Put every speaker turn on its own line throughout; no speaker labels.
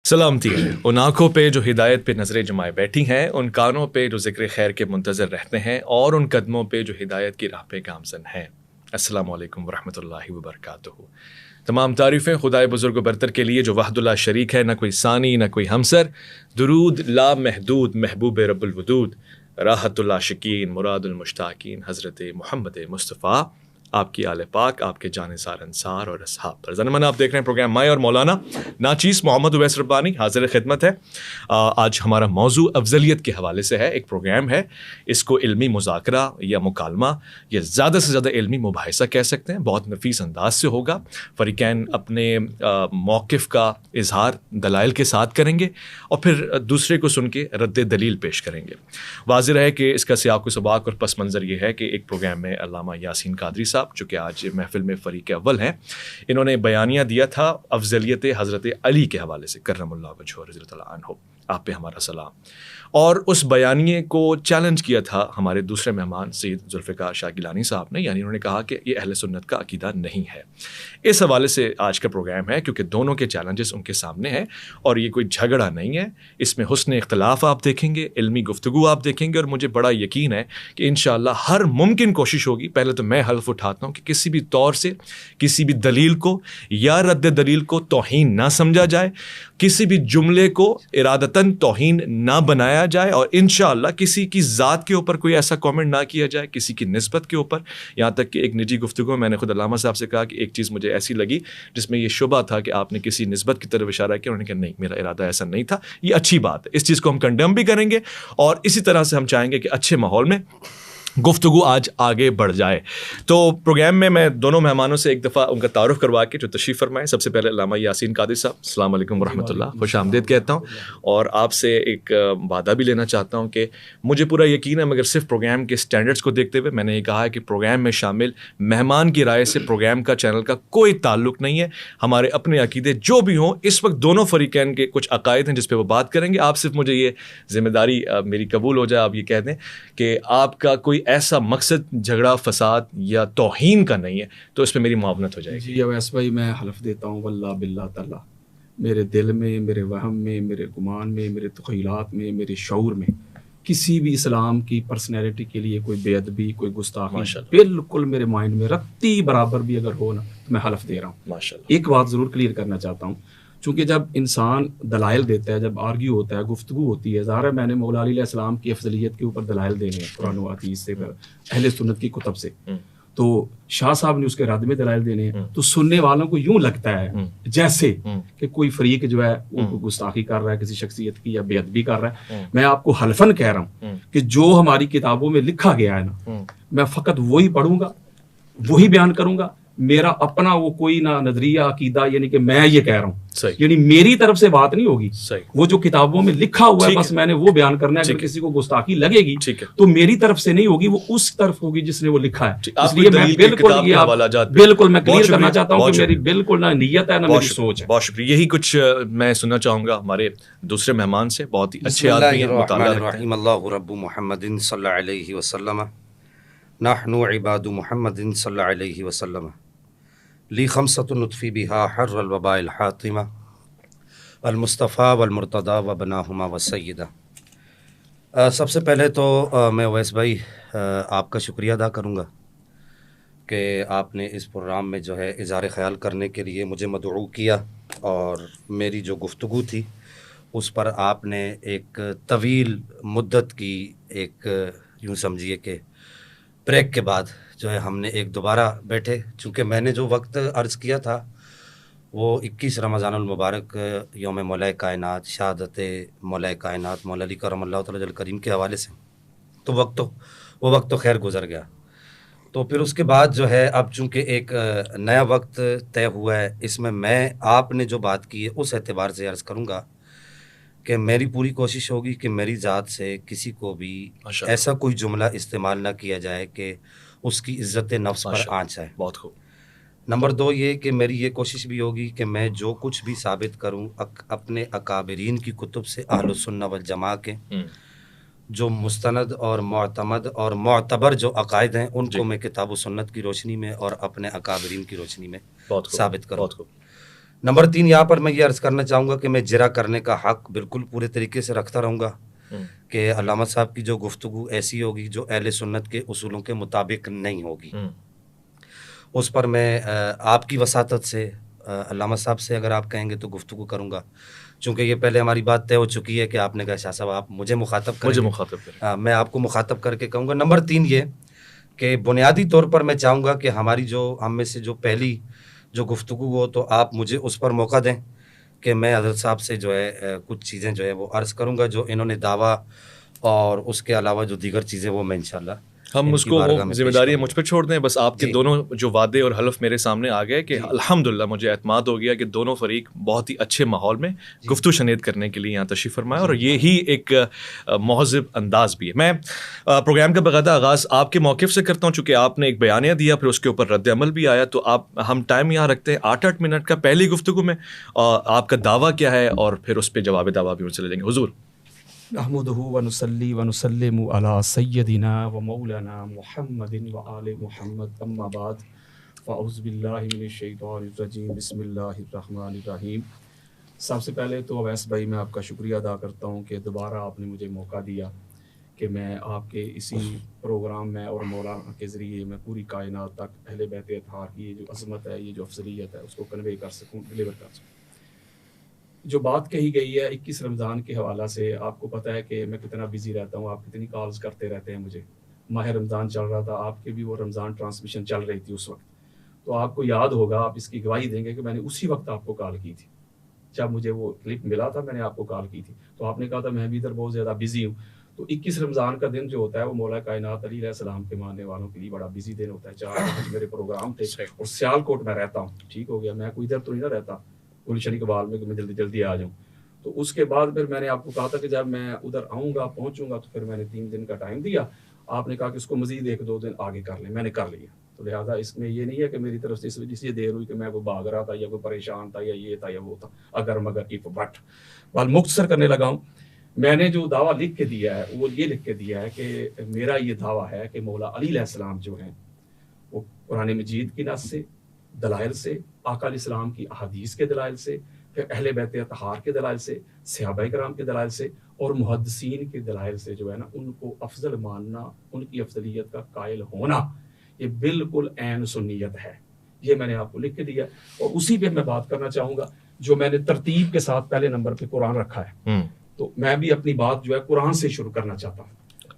سلامتی ہے ان آنکھوں پہ جو ہدایت پہ نظریں جمائے بیٹھی ہیں، ان کانوں پہ جو ذکر خیر کے منتظر رہتے ہیں، اور ان قدموں پہ جو ہدایت کی راہ پہ گامزن ہیں۔ السلام علیکم ورحمۃ اللہ وبرکاتہ۔ تمام تعریفیں خدائے بزرگ و برتر کے لیے جو وحد اللہ شریک ہے، نہ کوئی ثانی نہ کوئی ہمسر۔ درود لا محدود محبوب رب الودود، راحت العاشقین مراد المشتاقین حضرت محمد مصطفیٰ، آپ کی آل پاک، آپ کے جانثار انصار اور اصحاب پر۔ ضمن آپ دیکھ رہے ہیں پروگرام میں اور مولانا ناچیز محمد اویس ربانی حاضر خدمت ہے۔ آج ہمارا موضوع افضلیت کے حوالے سے ہے۔ ایک پروگرام ہے، اس کو علمی مذاکرہ یا مکالمہ یا زیادہ سے زیادہ علمی مباحثہ کہہ سکتے ہیں، بہت نفیس انداز سے ہوگا۔ فریقین اپنے موقف کا اظہار دلائل کے ساتھ کریں گے اور پھر دوسرے کو سن کے رد دلیل پیش کریں گے۔ واضح رہے کہ اس کا سیاق و سباق اور پس منظر یہ ہے کہ ایک پروگرام میں علامہ یاسین قادری صاحب، جو کہ آج محفل میں فریق اول ہیں، انہوں نے بیانیہ دیا تھا افضلیت حضرت علی کے حوالے سے کرم اللہ وجہہ رضی اللہ عنہ، آپ پہ ہمارا سلام۔ اور اس بیانیے کو چیلنج کیا تھا ہمارے دوسرے مہمان سید ذوالفقار شاہ گیلانی صاحب نے، یعنی انہوں نے کہا کہ یہ اہل سنت کا عقیدہ نہیں ہے۔ اس حوالے سے آج کا پروگرام ہے، کیونکہ دونوں کے چیلنجز ان کے سامنے ہیں اور یہ کوئی جھگڑا نہیں ہے، اس میں حسن اختلاف آپ دیکھیں گے، علمی گفتگو آپ دیکھیں گے، اور مجھے بڑا یقین ہے کہ انشاءاللہ ہر ممکن کوشش ہوگی۔ پہلے تو میں حلف اٹھاتا ہوں کہ کسی بھی طور سے کسی بھی دلیل کو یا رد دلیل کو توہین نہ سمجھا جائے، کسی بھی جملے کو ارادتاً توہین نہ بنایا جائے، اور انشاءاللہ کسی کی ذات کے اوپر کوئی ایسا کامنٹ نہ کیا جائے، کسی کی نسبت کے اوپر۔ یہاں تک کہ ایک نجی گفتگو میں نے خود علامہ صاحب سے کہا کہ ایک چیز مجھے ایسی لگی جس میں یہ شبہ تھا کہ آپ نے کسی نسبت کی طرف اشارہ کیا، انہوں نے کہا نہیں، میرا ارادہ ایسا نہیں تھا۔ یہ اچھی بات ہے، اس چیز کو ہم کنڈیم بھی کریں گے، اور اسی طرح سے ہم چاہیں گے کہ اچھے ماحول میں گفتگو آج آگے بڑھ جائے۔ تو پروگرام میں دونوں مہمانوں سے ایک دفعہ ان کا تعارف کروا کے جو تشریف فرمائے۔ سب سے پہلے علامہ یاسین قادری صاحب، السلام علیکم ورحمۃ اللہ، خوش آمدید کہتا ہوں، اور آپ سے ایک وعدہ بھی لینا چاہتا ہوں کہ مجھے پورا یقین ہے، مگر صرف پروگرام کے سٹینڈرڈز کو دیکھتے ہوئے میں نے یہ کہا ہے کہ پروگرام میں شامل مہمان کی رائے سے پروگرام کا چینل کا کوئی تعلق نہیں ہے۔ ہمارے اپنے عقیدے جو بھی ہوں، اس وقت دونوں فریقین کے کچھ عقائد ہیں جس پہ وہ بات کریں گے۔ آپ صرف مجھے یہ ذمہ داری میری قبول ہو جائے، آپ یہ کہہ دیں کہ آپ کا کوئی ایسا مقصد جھگڑا فساد یا توہین کا نہیں ہے، تو اس پہ میری معاونت ہو جائے گی۔
جی اویس بھائی، میں حلف دیتا ہوں واللہ باللہ تعالیٰ، میرے دل میں، میرے وہم میں، میرے گمان میں، میرے تخیلات میں، میرے شعور میں کسی بھی اسلام کی پرسنالٹی کے لیے کوئی بے ادبی، کوئی گستاخی بالکل میرے مائنڈ میں رتی برابر بھی اگر ہو نا، تو میں حلف دے رہا ہوں۔ ماشاءاللہ۔ ایک بات ضرور کلیئر کرنا چاہتا ہوں، چونکہ جب انسان دلائل دیتا ہے، جب آرگیو ہوتا ہے، گفتگو ہوتی ہے، ظاہر ہے میں نے مولا علی علیہ السلام کی افضلیت کے اوپر دلائل دینے ہیں قرآن و حدیث سے، اہل سنت کی کتب سے، تو شاہ صاحب نے اس کے رد میں دلائل دینے ہیں، تو سننے والوں کو یوں لگتا ہے جیسے کہ کوئی فریق جو ہے وہ گستاخی کر رہا ہے کسی شخصیت کی یا بے ادبی کر رہا ہے۔ میں آپ کو حلفاً کہہ رہا ہوں کہ جو ہماری کتابوں میں لکھا گیا ہے نا، میں فقط وہی پڑھوں گا، وہی بیان کروں گا، میرا اپنا وہ کوئی نہ نظریہ عقیدہ، یعنی کہ میں یہ کہہ رہا ہوں، یعنی میری طرف سے بات نہیں ہوگی، وہ جو کتابوں میں لکھا ہوا ہے بس میں نے وہ بیان کرنا ہے۔ اگر کسی کو گستاخی لگے گی تو میری طرف سے نہیں ہوگی، وہ اس طرف ہوگی جس نے وہ لکھا ہے۔ اس لیے میں بالکل میں کلیئر کرنا چاہتا ہوں کہ میری بالکل نہ نیت ہے نہ میری سوچ ہے۔
بہت شکریہ۔ یہی کچھ میں سننا چاہوں گا ہمارے دوسرے مہمان سے، بہت ہی اچھے آدمی ہیں، مطالعہ رکھتے ہیں۔
اللہ رب محمد صلی اللہ علیہ وسلم، نحن عباد محمد صلی اللہ علیہ وسلم، لی خمسۃ نطفی بہا حر الوباء الحاطمہ، المصطفیٰ والمرتضیٰ وبناہما وسیدہ۔ سب سے پہلے تو میں اویس بھائی آپ کا شکریہ ادا کروں گا کہ آپ نے اس پروگرام میں جو ہے اظہار خیال کرنے کے لیے مجھے مدعو کیا، اور میری جو گفتگو تھی اس پر آپ نے ایک طویل مدت کی ایک یوں سمجھیے کہ بریک کے بعد جو ہے ہم نے ایک دوبارہ بیٹھے، چونکہ میں نے جو وقت عرض کیا تھا وہ 21 رمضان المبارک یوم مولا کائنات، شہادت مولا کائنات مولا علی کرم اللہ تعالی جل کریم کے حوالے سے، تو وہ وقت تو خیر گزر گیا۔ تو پھر اس کے بعد جو ہے اب چونکہ ایک نیا وقت طے ہوا ہے، اس میں آپ نے جو بات کی ہے اس اعتبار سے عرض کروں گا کہ میری پوری کوشش ہوگی کہ میری ذات سے کسی کو بھی ایسا کوئی جملہ استعمال نہ کیا جائے کہ اس کی عزت نفس پر آنچ آئے۔
بہت خوب۔
نمبر 2 یہ کہ میری یہ کوشش بھی ہوگی کہ میں جو کچھ بھی ثابت کروں اپنے اکابرین کی کتب سے، اہل السنہ والجماعہ کے جو مستند اور معتمد اور معتبر جو عقائد ہیں ان کو میں کتاب و سنت کی روشنی میں اور اپنے اکابرین کی روشنی میں ثابت کروں۔ نمبر 3 یہاں پر میں یہ عرض کرنا چاہوں گا کہ میں جرا کرنے کا حق بالکل پورے طریقے سے رکھتا رہوں گا کہ علامہ صاحب کی جو گفتگو ایسی ہوگی جو اہل سنت کے اصولوں کے مطابق نہیں ہوگی، اس پر میں آپ کی وساطت سے علامہ صاحب سے اگر آپ کہیں گے تو گفتگو کروں گا، چونکہ یہ پہلے ہماری بات طے ہو چکی ہے کہ آپ نے کہا شاہ صاحب آپ مجھے مخاطب کریں، میں آپ کو مخاطب کر کے کہوں گا۔ نمبر 3 یہ کہ بنیادی طور پر میں چاہوں گا کہ ہماری جو ہم میں سے جو پہلی جو گفتگو ہو تو آپ مجھے اس پر موقع دیں کہ میں حضرت صاحب سے جو ہے کچھ چیزیں جو ہے وہ عرض کروں گا جو انہوں نے دعویٰ اور اس کے علاوہ جو دیگر چیزیں وہ میں انشاءاللہ
ہم اس کو ذمہ داری مجھ پہ چھوڑ دیں، بس آپ کے دونوں جو وعدے اور حلف میرے سامنے آ گئے کہ الحمدللہ مجھے اعتماد ہو گیا کہ دونوں فریق بہت ہی اچھے ماحول میں گفتگو شنید کرنے کے لیے یہاں تشریف فرمائے، اور یہی ایک مہذب انداز بھی ہے۔ میں پروگرام کا باقاعدہ آغاز آپ کے موقف سے کرتا ہوں، چونکہ آپ نے ایک بیانیہ دیا، پھر اس کے اوپر رد عمل بھی آیا، تو ہم ٹائم یہاں رکھتے ہیں 8 منٹ کا پہلی گفتگو میں، آپ کا دعویٰ کیا ہے اور پھر اس پہ جواب دعویٰ بھی چلے جائیں گے۔ حضور
نحمده ونصلي ونسلم على سيدنا ومولانا محمد وآل محمد، اما بعد، فاعوذ باللہ من الشیطان الرجیم، بسم اللہ الرحمن الرحیم۔ سب سے پہلے تو اویس بھائی میں آپ کا شکریہ ادا کرتا ہوں کہ دوبارہ آپ نے مجھے موقع دیا کہ میں آپ کے اسی پروگرام میں اور مولانا کے ذریعے میں پوری کائنات تک اہل بیت اطہار کی یہ جو عظمت ہے، یہ جو افضلیت ہے، اس کو کنوے کر سکوں، ڈلیور کر سکوں۔ جو بات کہی گئی ہے 21 رمضان کے حوالہ سے، آپ کو پتہ ہے کہ میں کتنا بزی رہتا ہوں، آپ کتنی کالز کرتے رہتے ہیں مجھے۔ ماہ رمضان چل رہا تھا، آپ کے بھی وہ رمضان ٹرانسمیشن چل رہی تھی اس وقت، تو آپ کو یاد ہوگا، آپ اس کی گواہی دیں گے کہ میں نے اسی وقت آپ کو کال کی تھی، جب مجھے وہ کلپ ملا تھا میں نے آپ کو کال کی تھی، تو آپ نے کہا تھا میں بھی ادھر بہت زیادہ بزی ہوں۔ تو 21 رمضان کا دن جو ہوتا ہے وہ مولا کائنات علی علیہ السلام کے ماننے والوں کے لیے بڑا بزی دن ہوتا ہے۔ 4 میرے پروگرام تھے اور سیالکوٹ میں رہتا ہوں، ٹھیک ہو گیا، میں کوئی ادھر تو نہیں نہ رہتا گلشن اقبال میں کہ میں جلدی جلدی آ جاؤں۔ تو اس کے بعد پھر میں نے آپ کو کہا تھا کہ جب میں ادھر آؤں گا پہنچوں گا تو پھر میں نے 3 دن کا ٹائم دیا، آپ نے کہا کہ اس کو مزید 1-2 دن آگے کر لیں، میں نے کر لیا۔ تو لہٰذا اس میں یہ نہیں ہے کہ میری طرف سے اس وجہ سے دیر ہوئی کہ میں وہ بھاگ رہا تھا یا کوئی پریشان تھا یا یہ تھا یا وہ تھا، اگر مگر اف بٹ۔ بل مختصر کرنے لگا ہوں، میں نے جو دعویٰ لکھ کے دیا ہے وہ یہ لکھ کے دیا ہے کہ میرا یہ دعویٰ ہے کہ مولا علی علیہ السلام جو ہیں وہ قرآن مجید کی نص سے، دلائل سے، آقا علیہ السلام کی احادیث کے دلائل سے، پھر اہل بیت اطہار کے دلائل سے، صحابہ کرام کے دلائل سے اور محدثین کے دلائل سے جو ہے نا ان کو افضل ماننا، ان کی افضلیت کا قائل ہونا، یہ بالکل عین سنیت ہے۔ یہ میں نے آپ کو لکھ کے دیا، اور اسی پہ میں بات کرنا چاہوں گا جو میں نے ترتیب کے ساتھ پہلے نمبر پہ قرآن رکھا ہے، تو میں بھی اپنی بات جو ہے قرآن سے شروع کرنا چاہتا ہوں،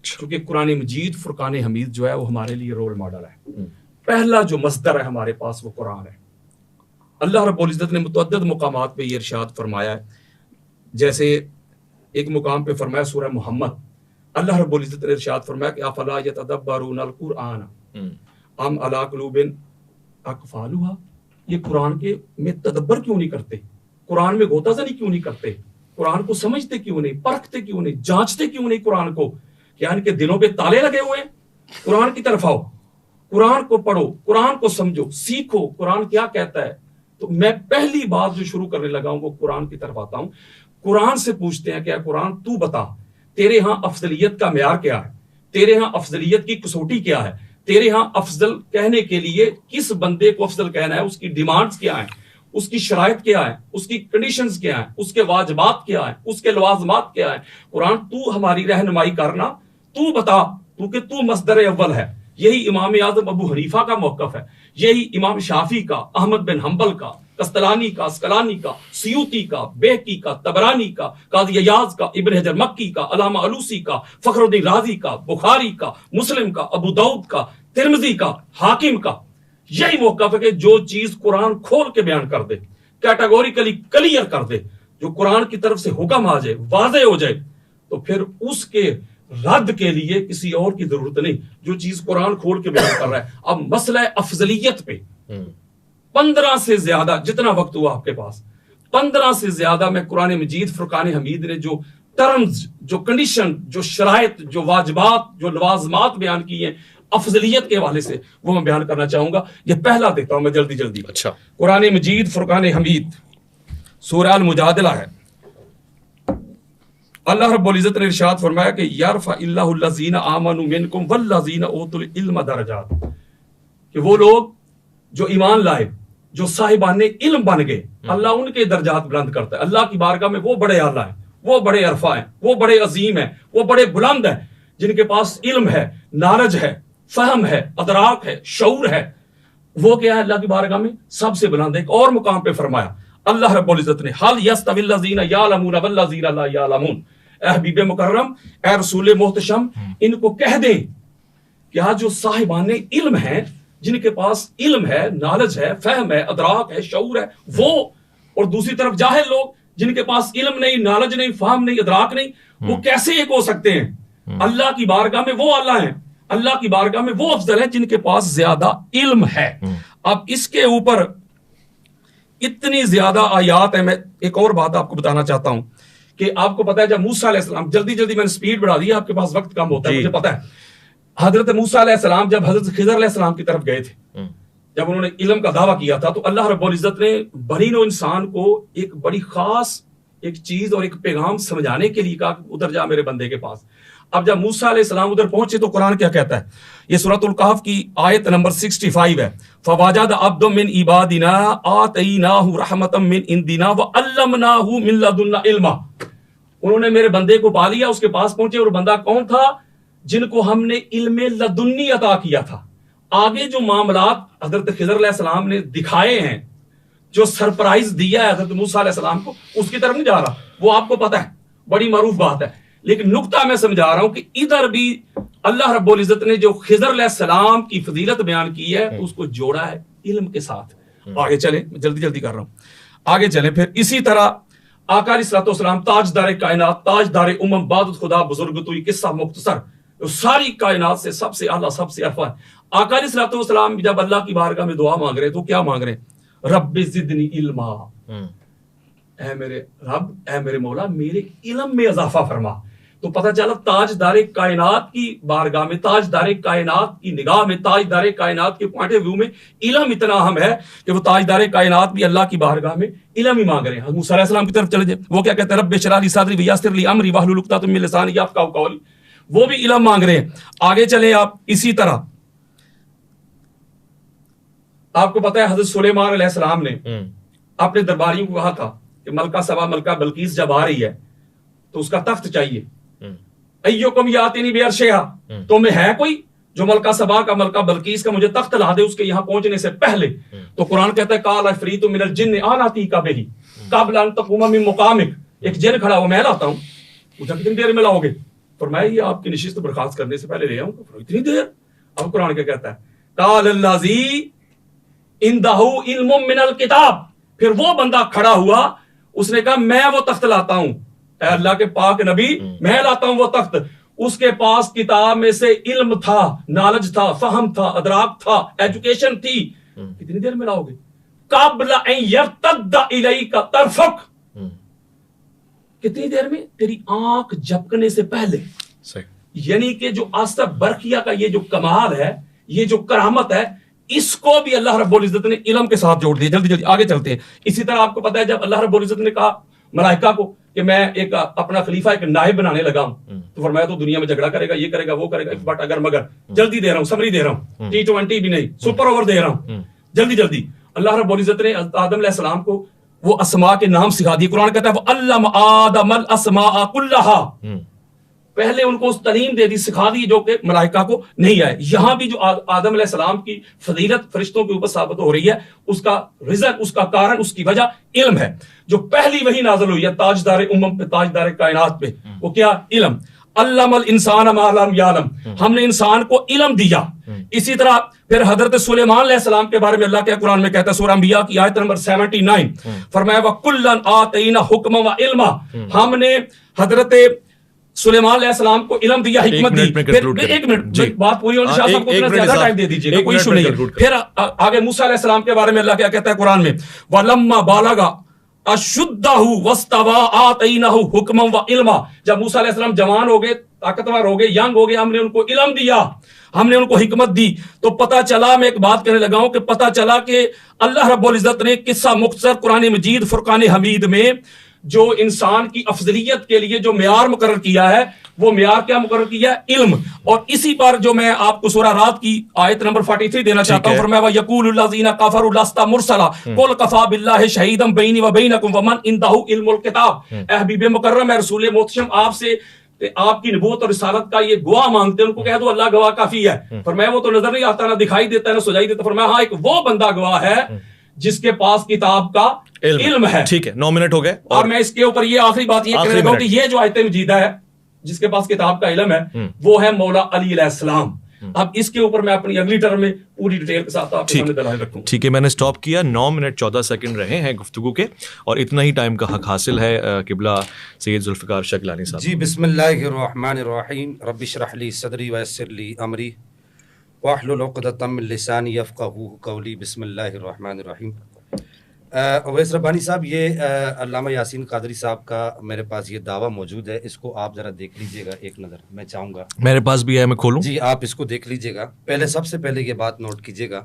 کیونکہ قرآن مجید فرقان حمید جو ہے وہ ہمارے لیے رول ماڈل ہے۔ پہلا جو مصدر ہے ہمارے پاس وہ قرآن ہے۔ اللہ رب العزت نے متعدد مقامات پہ یہ ارشاد فرمایا ہے، جیسے ایک مقام پہ فرمایا سورہ محمد، اللہ رب العزت نے ارشاد فرمایا کہ افلا یتدبرون القرآن ام علی قلوب اقفالها، یہ قرآن کے میں تدبر کیوں نہیں کرتے، قرآن میں غوطہ زنی کیوں نہیں کرتے، قرآن کو سمجھتے کیوں نہیں، پرکھتے کیوں نہیں، جانچتے کیوں نہیں قرآن کو، کیا ان کے دلوں پہ تالے لگے ہوئے ہیں؟ قرآن کی طرف آؤ، قرآن کو پڑھو، قرآن کو سمجھو، سیکھو قرآن کیا کہتا ہے۔ تو میں پہلی بات جو شروع کرنے لگا ہوں وہ قرآن کی طرف آتا ہوں۔ قرآن سے پوچھتے ہیں کہ قرآن تو بتا تیرے ہاں افضلیت کا معیار کیا ہے، تیرے ہاں افضلیت کی کسوٹی کیا ہے، تیرے ہاں افضل کہنے کے لیے کس بندے کو افضل کہنا ہے، اس کی ڈیمانڈز کیا ہیں، اس کی شرائط کیا ہے، اس کی کنڈیشنز کیا ہیں، اس کے واجبات کیا ہیں، اس کے لوازمات کیا ہیں۔ قرآن تو ہماری رہنمائی کرنا، تو بتا، کیونکہ تو مصدر اول ہے۔ یہی امام اعظم ابو حنیفہ کا موقف ہے، یہی امام شافعی کا، احمد بن حنبل کا، قسطلانی کا، اسقلانی کا، سیوطی کا، بیہقی کا، طبرانی کا، قاضی عیاض کا، ابن حجر مکی کا، علامہ علوسی کا، فخر الدین رازی کا، بخاری کا، مسلم کا، ابو داؤد کا، ترمذی کا، حاکم کا۔ یہی موقف ہے کہ جو چیز قرآن کھول کے بیان کر دے، کیٹاگوریکلی کلیئر کر دے، جو قرآن کی طرف سے حکم آ جائے، واضح ہو جائے، تو پھر اس کے رد کے لیے کسی اور کی ضرورت نہیں، جو چیز قرآن کھول کے بیان کر رہا ہے۔ اب مسئلہ افضلیت پہ 15 سے زیادہ، جتنا وقت ہوا آپ کے پاس، 15 سے زیادہ میں قرآن مجید فرقان حمید نے جو ٹرمز، جو کنڈیشن، جو شرائط، جو واجبات، جو لوازمات بیان کی ہیں افضلیت کے حوالے سے، وہ میں بیان کرنا چاہوں گا۔ یہ پہلا دیتا ہوں میں جلدی۔
اچھا،
قرآن مجید فرقان حمید سورہ المجادلہ ہے۔ اللہ رب العزت نے ارشاد فرمایا کہ یرفع اللہ الذین آمنوا منکم والذین اوتوا العلم درجات، کہ وہ لوگ جو ایمان لائے جو صاحبان علم بن گئے اللہ ان کے درجات بلند کرتا ہے. اللہ کی بارگاہ میں وہ بڑے اعلیٰ ہیں, وہ بڑے عرفا ہیں, وہ بڑے عظیم ہیں, وہ بڑے بلند ہیں جن کے پاس علم ہے, نالج ہے, فہم ہے, ادراک ہے, شعور ہے. وہ کیا ہے اللہ کی بارگاہ میں سب سے بلند ہے. ایک اور مقام پہ فرمایا اللہ رب العزت نے حل یستوی الذین یعلمون والذین لا یعلمون. اے حبیب مکرم, اے رسول محتشم, ان کو کہہ دیں کہ جو صاحبان علم ہیں, جن کے پاس علم ہے, نالج ہے, فہم ہے, ادراک ہے, شعور ہے, وہ, اور دوسری طرف جاہل لوگ جن کے پاس علم نہیں, نالج نہیں, فہم نہیں, ادراک نہیں, وہ کیسے ایک ہو سکتے ہیں؟ اللہ کی بارگاہ میں وہ اعلیٰ ہیں, اللہ کی بارگاہ میں وہ افضل ہیں جن کے پاس زیادہ علم ہے. اب اس کے اوپر اتنی زیادہ آیات ہیں. میں ایک اور بات آپ کو بتانا چاہتا ہوں کہ آپ کو پتا ہے جب موسیٰ علیہ السلام, جلدی میں نے سپیڈ بڑھا دی, آپ کے پاس وقت کم ہوتا ہے, مجھے پتا ہے. حضرت موسیٰ علیہ السلام جب حضرت خضر علیہ السلام کی طرف گئے تھے, جب انہوں نے علم کا دعویٰ کیا تھا, تو اللہ رب العزت نے بنی نوع انسان کو ایک بڑی خاص ایک چیز اور ایک پیغام سمجھانے کے لیے کہا کہ ادھر جا میرے بندے کے پاس. اب جب موسیٰ علیہ السلام ادھر پہنچے تو قرآن کیا کہتا ہے؟ یہ سورۃ الکہف کی آیت نمبر 65 ہے. فوجد عبد من عبادنا آتیناہ رحمۃ من عندنا وعلمناہ من لدنا علما. انہوں نے میرے بندے کو پا لیا, اس کے پاس پہنچے, اور بندہ کون تھا؟ جن کو ہم نے علم لدنی عطا کیا تھا. آگے جو معاملات حضرت خضر علیہ السلام نے دکھائے ہیں, جو سرپرائز دیا ہے حضرت موسیٰ علیہ السلام کو, اس کی طرف نہیں جا رہا, وہ آپ کو پتہ ہے, بڑی معروف بات ہے. لیکن نقطہ میں سمجھا رہا ہوں کہ ادھر بھی اللہ رب العزت نے جو خضر علیہ السلام کی فضیلت بیان کی ہے, اس کو جوڑا ہے علم کے ساتھ. آگے چلیں, میں جلدی کر رہا ہوں, آگے چلیں. پھر اسی طرح آقا علیہ الصلوۃ والسلام تاجدار کائنات, تاجدار امم, بادت خدا بزرگ تو, یہ قصہ مختصر, ساری کائنات سے سب سے اعلیٰ, سب سے عرفا. آقا علیہ الصلوۃ والسلام جب اللہ کی بارگاہ میں دعا مانگ رہے تو کیا مانگ رہے؟ رب زدنی علما, اے میرے رب, اے میرے مولا, میرے علم میں اضافہ فرما. تو پتہ چلا تاجدار کائنات کی بارگاہ میں, تاجدار کائنات کی نگاہ میں, تاجدار کائنات کے پوائنٹ آف ویو میں علم اتنا اہم ہے کہ وہ تاجدار کائنات بھی اللہ کی بارگاہ میں علم ہی مانگ رہے ہیں. موسیٰ علیہ السلام کی طرف چلے جائیں, وہ کیا کہتے ہیں؟ رب اشرح لی صدری ویسر لی امری واحلل عقدۃ من لسانی یفقہوا قولی. وہ بھی علم مانگ رہے ہیں. آگے چلیں آپ. اسی طرح آپ کو پتا ہے حضرت سلیمان علیہ السلام نے اپنے درباریوں کو کہا تھا کہ ملکہ سبا, ملکہ بلقیس جب آ رہی ہے تو اس کا تخت چاہیے. ایوکم یاتینی بعرشہا, تمہیں ہے کوئی جو ملکہ سبا کا, ملکہ بلقیس کا مجھے تخت لا دے اس کے یہاں پہنچنے سے پہلے. تو قرآن کہتا ہے قال عفریت من الجن انا آتیک بہ قبل ان تقوم من مقامک. ایک جن کھڑا ہوا, میں لاتا ہوں. پوچھا کتنی دیر میں لاؤ گے؟ فرمایا یہ آپ کی نشست برخاست کرنے سے پہلے لے آؤں. اتنی دیر؟ اب قرآن کیا کہتا ہے؟ قال الذی عندہ علم من الکتاب. پھر وہ بندہ کھڑا ہوا, اس نے کہا میں وہ تخت لاتا ہوں, اے اللہ کے پاک نبی, میں لاتا ہوں وہ تخت. اس کے پاس کتاب میں سے علم تھا, نالج تھا, فہم تھا, ادراک تھا, ایجوکیشن تھی. کتنی دیر میں لاؤ گے؟ قبل ان یرتد الیک طرفک, کتنی دیر میں؟ تیری آنکھ جھپکنے سے پہلے. یعنی کہ جو آستہ برقیہ کا یہ جو کمال ہے, یہ جو کرامت ہے, اس کو بھی اللہ رب العزت نے علم کے ساتھ جوڑ دیا. جلدی آگے چلتے ہیں. اسی طرح آپ کو پتا ہے جب اللہ رب العزت نے کہا ملائکہ کو کہ میں ایک اپنا خلیفہ, ایک نائب بنانے لگا ہوں, تو فرمایا تو دنیا میں جھگڑا کرے گا, یہ کرے گا, وہ کرے گا, بٹ اگر مگر جلدی دے رہا ہوں, سمری دے رہا ہوں, T20 بھی نہیں, سپر اوور دے رہا ہوں, جلدی. اللہ رب العزت نے آدم علیہ السلام کو وہ اسماء کے نام سکھا دیے. قرآن کہتا ہے وہ علم آدم الاسماء کلہا, پہلے ان کو اس تعلیم دے دی, سکھا دی جو کہ ملائکہ کو نہیں آئے. یہاں بھی جو آدم علیہ السلام کی فضیلت فرشتوں کے اوپر ثابت ہو رہی ہے, اس کا ریزن, اس کا کارن, اس کی وجہ علم ہے. جو پہلی وحی نازل ہوئی ہے تاجدار امم پہ, تاجدار کائنات پہ, وہ کیا؟ علم. علم الانسان ما لم یعلم, ہم نے انسان کو علم دیا. اسی طرح پھر حضرت سلیمان علیہ السلام کے بارے میں اللہ کے قرآن میں کہتا ہے, سورہ انبیاء کی آیت نمبر 79, فرمایا وَكُلًّا آتَيْنَا حُكْمًا وَعِلْمًا, ہم نے حضرت سلیمان علیہ السلام کو علم دیا, حکمت دی. ایک منٹ, بات پوری ہونے شاہ صاحب کو اتنا زیادہ ٹائم دے دیجیے گا, کوئی ایشو نہیں ہے. پھر آگے موسیٰ علیہ السلام کے بارے میں اللہ کیا کہتا ہے قرآن میں, وَلَمَّا بَالَغَ أَشُدَّهُ وَاسْتَوَىٰ آتَيْنَاهُ حُكْمًا وَعِلْمًا. جب موسیٰ علیہ السلام جوان ہو گئے, طاقتور ہو گئے, ینگ ہو گئے, ہم نے ان کو علم دیا, ہم نے ان کو حکمت دی. تو پتہ چلا, میں ایک بات کہنے لگا ہوں کہ پتہ چلا کہ اللہ رب العزت نے قصہ مختصر قرآن مجید فرقان حمید میں جو انسان کی افضلیت کے لیے جو معیار مقرر کیا ہے, وہ معیار کیا مقرر کیا ہے؟ علم. اور اسی پر جو میں آپ کو سورہ رات کی آیت نمبر 43 دینا چاہتا ہوں، فرمایا وَيَقُولُ الَّذِينَ كَفَرُوا لَسْتَ مُرْسَلًا قُلْ كَفَىٰ بِاللَّهِ شَهِيدًا بَيْنِي وَبَيْنَكُمْ وَمَنْ عِندَهُ عِلْمُ الْكِتَابِ. اے حبیب مکرم، اے رسول محتشم، آپ سے آپ کی نبوت اور رسالت کا یہ گواہ مانگتے ہیں، ان کو کہہ دو اللہ گواہ کافی ہے. فرمایا وہ تو نظر نہیں آتا، نہ دکھائی دیتا ہے، نہ سجائی دیتا. فرمایا ہاں ایک وہ بندہ گواہ ہے جس کے پاس کتاب کا علم ہے.
ٹھیک ہے، 9 منٹ ہو گئے.
اور میں اس کے اوپر یہ آخری بات یہ کہنے لگا ہوں کہ یہ جو آیت مجیدہ ہے جس کے پاس کتاب کا علم ہے وہ ہے مولا علی علیہ السلام. اب اس کے اوپر میں اپنی اگلی ٹرم میں پوری ڈیٹیل کے ساتھ آپ کے سامنے دلائل رکھوں.
ٹھیک ہے، میں نے سٹاپ کیا. 9 منٹ 14 سیکنڈ رہے ہیں گفتگو کے، اور اتنا ہی ٹائم کا حق حاصل ہے قبلہ سید ذوالفقار شاہ گیلانی صاحب.
جی بسم اللہ الرحمن الرحیم. رب اشرح لی صدری ویسر لی امری واحلل عقدۃ من لسانی یفقہوا قولی. بسم اللہ الرحمن الرحیم. اویس ربانی صاحب، یہ علامہ یاسین قادری صاحب کا میرے پاس یہ دعویٰ موجود ہے، اس کو آپ ذرا دیکھ لیجئے گا ایک نظر. میں چاہوں گا
میرے پاس بھی ہے، میں کھولوں؟
جی آپ اس کو دیکھ لیجئے گا. پہلے سب سے پہلے یہ بات نوٹ کیجئے گا،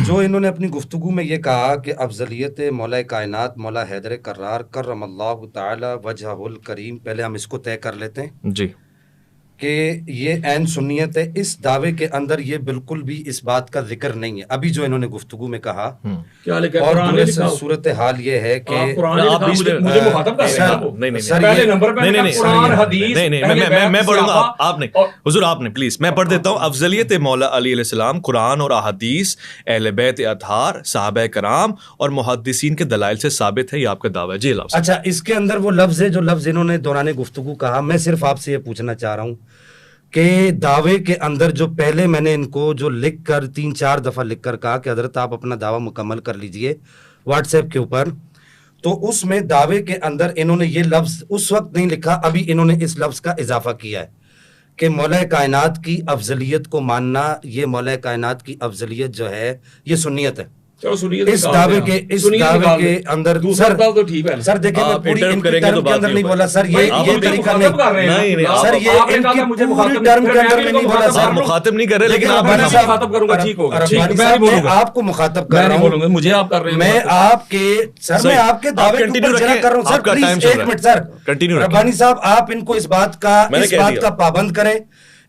جو انہوں نے اپنی گفتگو میں یہ کہا کہ افضلیت مولا کائنات مولا حیدر کرار کرم اللہ تعالی وجہہ الکریم، پہلے ہم اس کو طے کر لیتے ہیں
جی
کہ یہ عین سنیت ہے. اس دعوے کے اندر یہ بالکل بھی اس بات کا ذکر نہیں ہے ابھی جو انہوں نے گفتگو میں کہا. اور درست صورتحال یہ ہے کہ
میں پڑھوں گا، آپ نے حضور آپ نے پلیز میں پڑھ دیتا ہوں. افضلیت مولا علی علیہ السلام قرآن اور احادیث، اہل بیت اطہار، صحابہ کرام اور محدثین کے دلائل سے ثابت ہے. یہ آپ کا دعویٰ ہے. جی لفظ.
اچھا، اس کے اندر وہ لفظ ہے جو لفظ انہوں نے دوران گفتگو کہا. میں صرف آپ سے یہ پوچھنا چاہ رہا ہوں کہ دعوے کے اندر جو پہلے میں نے ان کو جو لکھ کر 3-4 دفعہ لکھ کر کہا کہ حضرت آپ اپنا دعویٰ مکمل کر لیجئے واٹس ایپ کے اوپر، تو اس میں دعوے کے اندر انہوں نے یہ لفظ اس وقت نہیں لکھا، ابھی انہوں نے اس لفظ کا اضافہ کیا ہے کہ مولا کائنات کی افضلیت کو ماننا، یہ مولا کائنات کی افضلیت جو ہے یہ سنیت ہے. اس دعوے کے اندر سر دیکھیں میں پوری ان کی ٹرم کے اندر نہیں بولا سر، یہ طریقہ نہیں سر، یہ ان کی پوری ٹرم کے اندر نہیں بولا سر.
مخاطب نہیں کر رہے، لیکن
مخاطب کروں گا. ٹھیک ہوگا،
میں آپ کو مخاطب کر رہا ہوں،
مجھے آپ کر رہے ہیں.
میں آپ کے سر، میں آپ کے دعوے کے اوپر جرا کر رہا ہوں سر. پلیز ایک منٹ سر. ربانی صاحب آپ ان کو اس بات کا پابند کریں.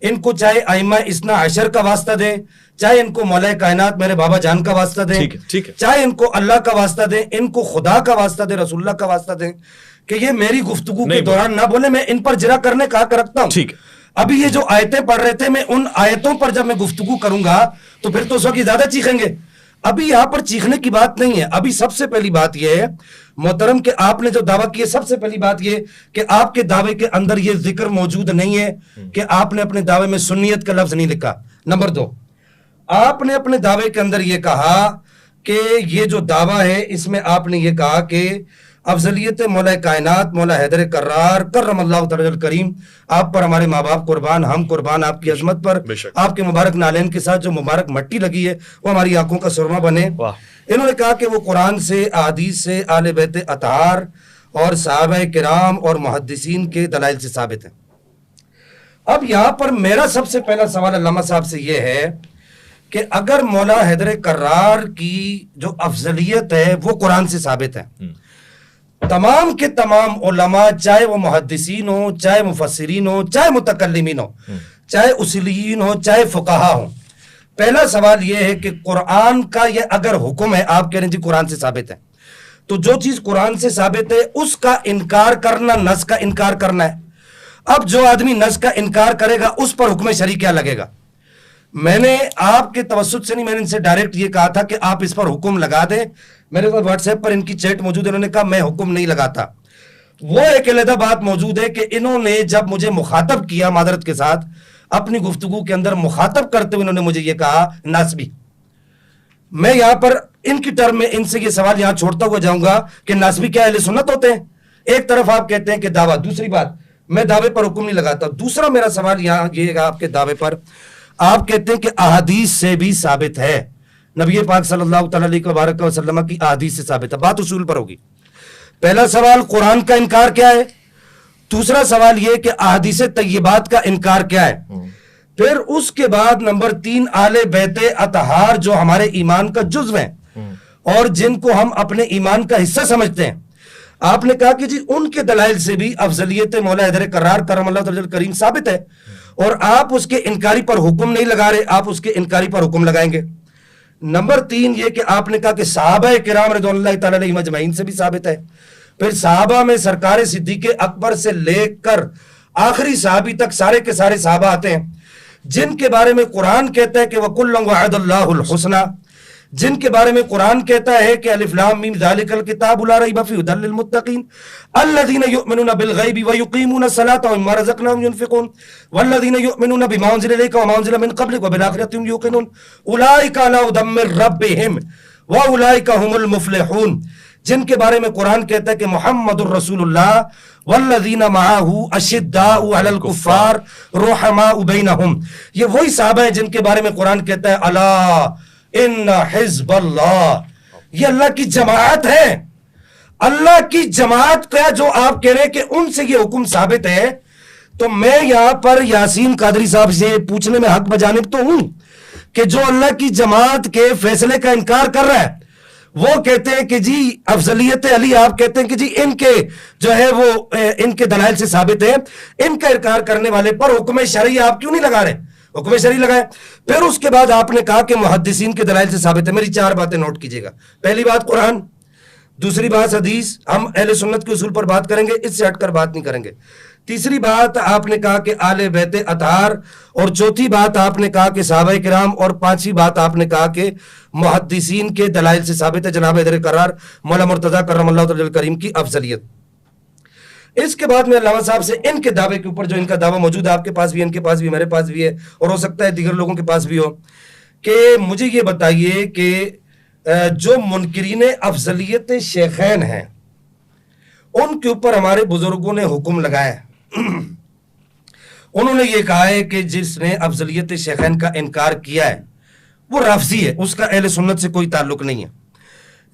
ان کو چاہے ائمہ اثنا عشر کا واسطہ دیں، چاہے ان کو مولا کائنات میرے بابا جان کا واسطہ دیں، چاہے ان کو اللہ کا واسطہ دیں، ان کو خدا کا واسطہ دیں، رسول اللہ کا واسطہ دیں، کہ یہ میری گفتگو کے دوران نہ بولے. میں ان پر جرا کرنے کا حق رکھتا ہوں. ابھی یہ جو آیتیں پڑھ رہے تھے، میں ان آیتوں پر جب میں گفتگو کروں گا تو پھر تو اس وقت زیادہ چیخیں گے. ابھی یہاں پر چیخنے کی بات نہیں ہے. ابھی سب سے پہلی بات یہ ہے محترم کہ آپ نے جو دعویٰ کیا، سب سے پہلی بات یہ کہ آپ کے دعوے کے اندر یہ ذکر موجود نہیں ہے کہ آپ نے اپنے دعوے میں سنیت کا لفظ نہیں لکھا. نمبر 2، آپ نے اپنے دعوے کے اندر یہ کہا کہ یہ جو دعویٰ ہے اس میں آپ نے یہ کہا کہ افضلیت مولا کائنات مولا حیدر کرار کرم اللہ تعالی الکریم، آپ پر ہمارے ماں باپ قربان، ہم قربان آپ کی عظمت پر، آپ کے مبارک نالین کے ساتھ جو مبارک مٹی لگی ہے وہ ہماری آنکھوں کا سرما بنے. انہوں نے کہا کہ وہ قرآن سے، احادیث سے، اہل بیت اطہار اور صحابہ کرام اور محدثین کے دلائل سے ثابت ہے. اب یہاں پر میرا سب سے پہلا سوال علامہ صاحب سے یہ ہے کہ اگر مولا حیدر کرار کی جو افضلیت ہے وہ قرآن سے ثابت ہے، تمام کے تمام علماء چاہے وہ محدثین ہو، چاہے مفسرین ہو، چاہے متکلمین ہو، چاہے اصولیین ہو، چاہے فقہا ہو، پہلا سوال یہ ہے کہ قرآن کا یہ اگر حکم ہے، آپ کہہ رہے ہیں جی قرآن سے ثابت ہے، تو جو چیز قرآن سے ثابت ہے اس کا انکار کرنا نص کا انکار کرنا ہے. اب جو آدمی نص کا انکار کرے گا اس پر حکم شرعی کیا لگے گا؟ میں نے آپ کے توسط سے نہیں، میں نے ان سے ڈائریکٹ یہ کہا تھا کہ آپ اس پر حکم لگا دیں. میرے پاس واٹس ایپ پر ان کی چیٹ موجود ہے، انہوں نے کہا میں حکم نہیں لگاتا. وہ ایک علیحدہ بات موجود ہے کہ انہوں نے جب مجھے مخاطب کیا معذرت کے ساتھ اپنی گفتگو کے اندر مخاطب کرتے ہوئے انہوں نے مجھے یہ کہا ناسبی. میں یہاں پر ان کی ٹرم میں ان سے یہ سوال یہاں چھوڑتا ہوا جاؤں گا کہ ناسبی کیا اہل سنت ہوتے ہیں؟ ایک طرف آپ کہتے ہیں کہ دعویٰ، دوسری بات میں دعوے پر حکم نہیں لگاتا. دوسرا میرا سوال یہاں یہ آپ کے دعوے پر آپ کہتے ہیں کہ احادیث سے بھی ثابت ہے، نبی پاک صلی اللہ تعالی علیہ وسلم کی احادیث سے ثابت ہے. بات اصول پر ہوگی. پہلا سوال قرآن کا انکار کیا ہے، دوسرا سوال یہ کہ احادیث طیبات کا انکار کیا ہے. پھر اس کے بعد نمبر 3 اہل بیت اطہار جو ہمارے ایمان کا جزو ہیں اور جن کو ہم اپنے ایمان کا حصہ سمجھتے ہیں. آپ نے کہا کہ جی ان کے دلائل سے بھی افضلیت مولا حیدر کرار کرم اللہ تعالی کریم ثابت ہے، اور آپ اس کے انکاری پر حکم نہیں لگا رہے، آپ اس کے انکاری پر حکم لگائیں گے۔ نمبر 3 یہ کہ آپ نے کہا کہ صحابہ کرام رضوان اللہ تعالی علیہم اجمعین سے بھی ثابت ہے، پھر صحابہ میں سرکار صدیق اکبر سے لے کر آخری صحابی تک سارے کے سارے صحابہ آتے ہیں جن کے بارے میں قرآن کہتا ہے کہ وَكُلًّا وَعَدَ اللَّهُ الْحُسْنَى، جن کے بارے میں قرآن کہتا ہے کہ الف لام میم ذالک الکتاب لا ریب فیہ ھدی للمتقین الذین یؤمنون بالغیب ویقیمون الصلاة ومما رزقناہم ینفقون والذین یؤمنون بما انزل الیک وما انزل من قبلک وبالآخرۃ هم یوقنون اولئک علی ھدی من ربہم واولئک هم المفلحون، جن کے بارے میں قرآن کہتا ہے کہ محمد الرسول اللہ والذین معہ اشداء علی الکفار رحماء بینہم، یہ وہی صحابہ ہیں جن کے بارے میں قرآن کہتا ہے الا ان حزب اللہ، یہ اللہ کی جماعت ہے، اللہ کی جماعت کا جو آپ کہہ رہے ہیں کہ ان سے یہ حکم ثابت ہے، تو میں یہاں پر یاسین قادری صاحب سے پوچھنے میں حق بجانب تو ہوں کہ جو اللہ کی جماعت کے فیصلے کا انکار کر رہا ہے، وہ کہتے ہیں کہ جی افضلیت علی، آپ کہتے ہیں کہ جی ان کے جو ہے وہ ان کے دلائل سے ثابت ہے، ان کا انکار کرنے والے پر حکم شرعی آپ کیوں نہیں لگا رہے؟ حکم شرعی لگائے۔ پھر اس کے بعد آپ نے کہا کہ محدثین کے دلائل سے ثابت ہے۔ میری 4 باتیں نوٹ کیجئے گا۔ پہلی بات قرآن، دوسری بات حدیث، ہم اہل سنت کے اصول پر بات کریں گے، اس سے ہٹ کر بات نہیں کریں گے۔ تیسری بات آپ نے کہا کہ آل بیت اطہار، اور چوتھی بات آپ نے کہا کہ صحابہ کرام، اور پانچویں بات آپ نے کہا کہ محدثین کے دلائل سے ثابت ہے جناب حیدر کرار مولا مرتضیٰ کرم اللہ تعالی کریم کی افضلیت۔ اس کے بعد میں علامہ صاحب سے ان کے دعوے کے اوپر، جو ان کا دعویٰ موجود ہے، آپ کے پاس بھی، ان کے پاس بھی، میرے پاس بھی ہے، اور ہو سکتا ہے دیگر لوگوں کے پاس بھی ہو، کہ مجھے یہ بتائیے کہ جو منکرین افضلیت شیخین ہیں ان کے اوپر ہمارے بزرگوں نے حکم لگایا ہے۔ انہوں نے یہ کہا ہے کہ جس نے افضلیت شیخین کا انکار کیا ہے وہ رافضی ہے، اس کا اہل سنت سے کوئی تعلق نہیں ہے۔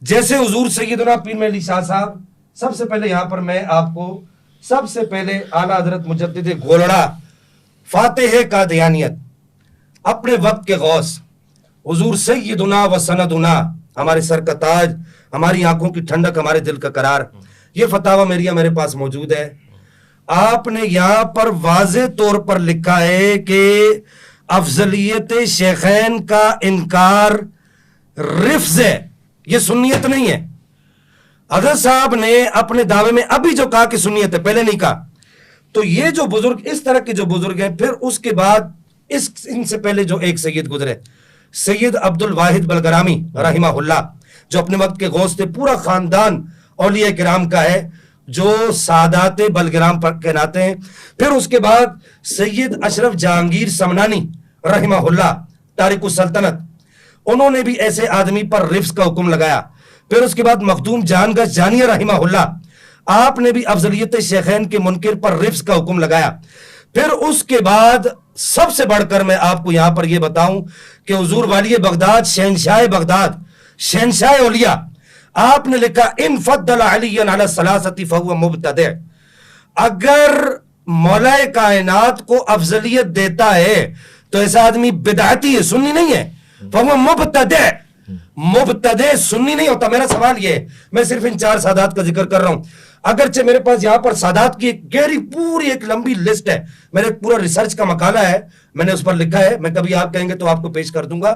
جیسے حضور سیدنا پیر مہر علی شاہ صاحب، سب سے پہلے یہاں پر میں آپ کو سب سے پہلے اعلیٰ حضرت مجدد گولڑا فاتح قادیانیت، اپنے وقت کے غوث حضور سیدنا و سندنا، ہمارے سر کا تاج، ہماری آنکھوں کی ٹھنڈک، ہمارے دل کا قرار، یہ فتاویٰ میریہ میرے پاس موجود ہے۔ آپ نے یہاں پر واضح طور پر لکھا ہے کہ افضلیت شیخین کا انکار رفض ہے، یہ سنیت نہیں ہے۔ حضرت صاحب نے اپنے دعوے میں ابھی جو کہا کہ سنیت ہے، پہلے نہیں کہا۔ تو یہ جو بزرگ، اس طرح کے جو بزرگ ہیں، پھر اس کے بعد ان سے پہلے جو ایک سید گزرے، سید عبد الواحد بلگرامی رحمہ اللہ، جو اپنے وقت کے غوث تھے، پورا خاندان اولیاء کرام کا ہے جو سادات بلگرام پر کہلاتے ہیں۔ پھر اس کے بعد سید اشرف جہانگیر سمنانی رحمہ اللہ تارک السلطنت، انہوں نے بھی ایسے آدمی پر رفض کا حکم لگایا۔ پھر اس کے بعد مخدوم جہان گش جانیہ رحمہ اللہ، آپ نے بھی افضلیت شیخین کے منکر پر رفض کا حکم لگایا۔ پھر اس کے بعد سب سے بڑھ کر میں آپ کو یہاں پر یہ بتاؤں کہ حضور والی بغداد، شہنشاہ بغداد، شہنشاہ اولیاء، آپ نے لکھا ان فضل علی علی الثلاثۃ فہو مبتدع، اگر مولا کائنات کو افضلیت دیتا ہے تو ایسا آدمی بدعتی ہے، سنی نہیں ہے، فہو مبتدع، مبتدع سنی نہیں ہوتا۔ میرا سوال یہ ہے، میں صرف ان 4 سادات کا ذکر کر رہا ہوں، اگرچہ میرے پاس یہاں پر سادات کی ایک گہری پوری ایک لمبی لسٹ ہے، میرے پورا ریسرچ کا مقالہ ہے، میں نے اس پر لکھا ہے، میں کبھی آپ کہیں گے تو آپ کو پیش کر دوں گا۔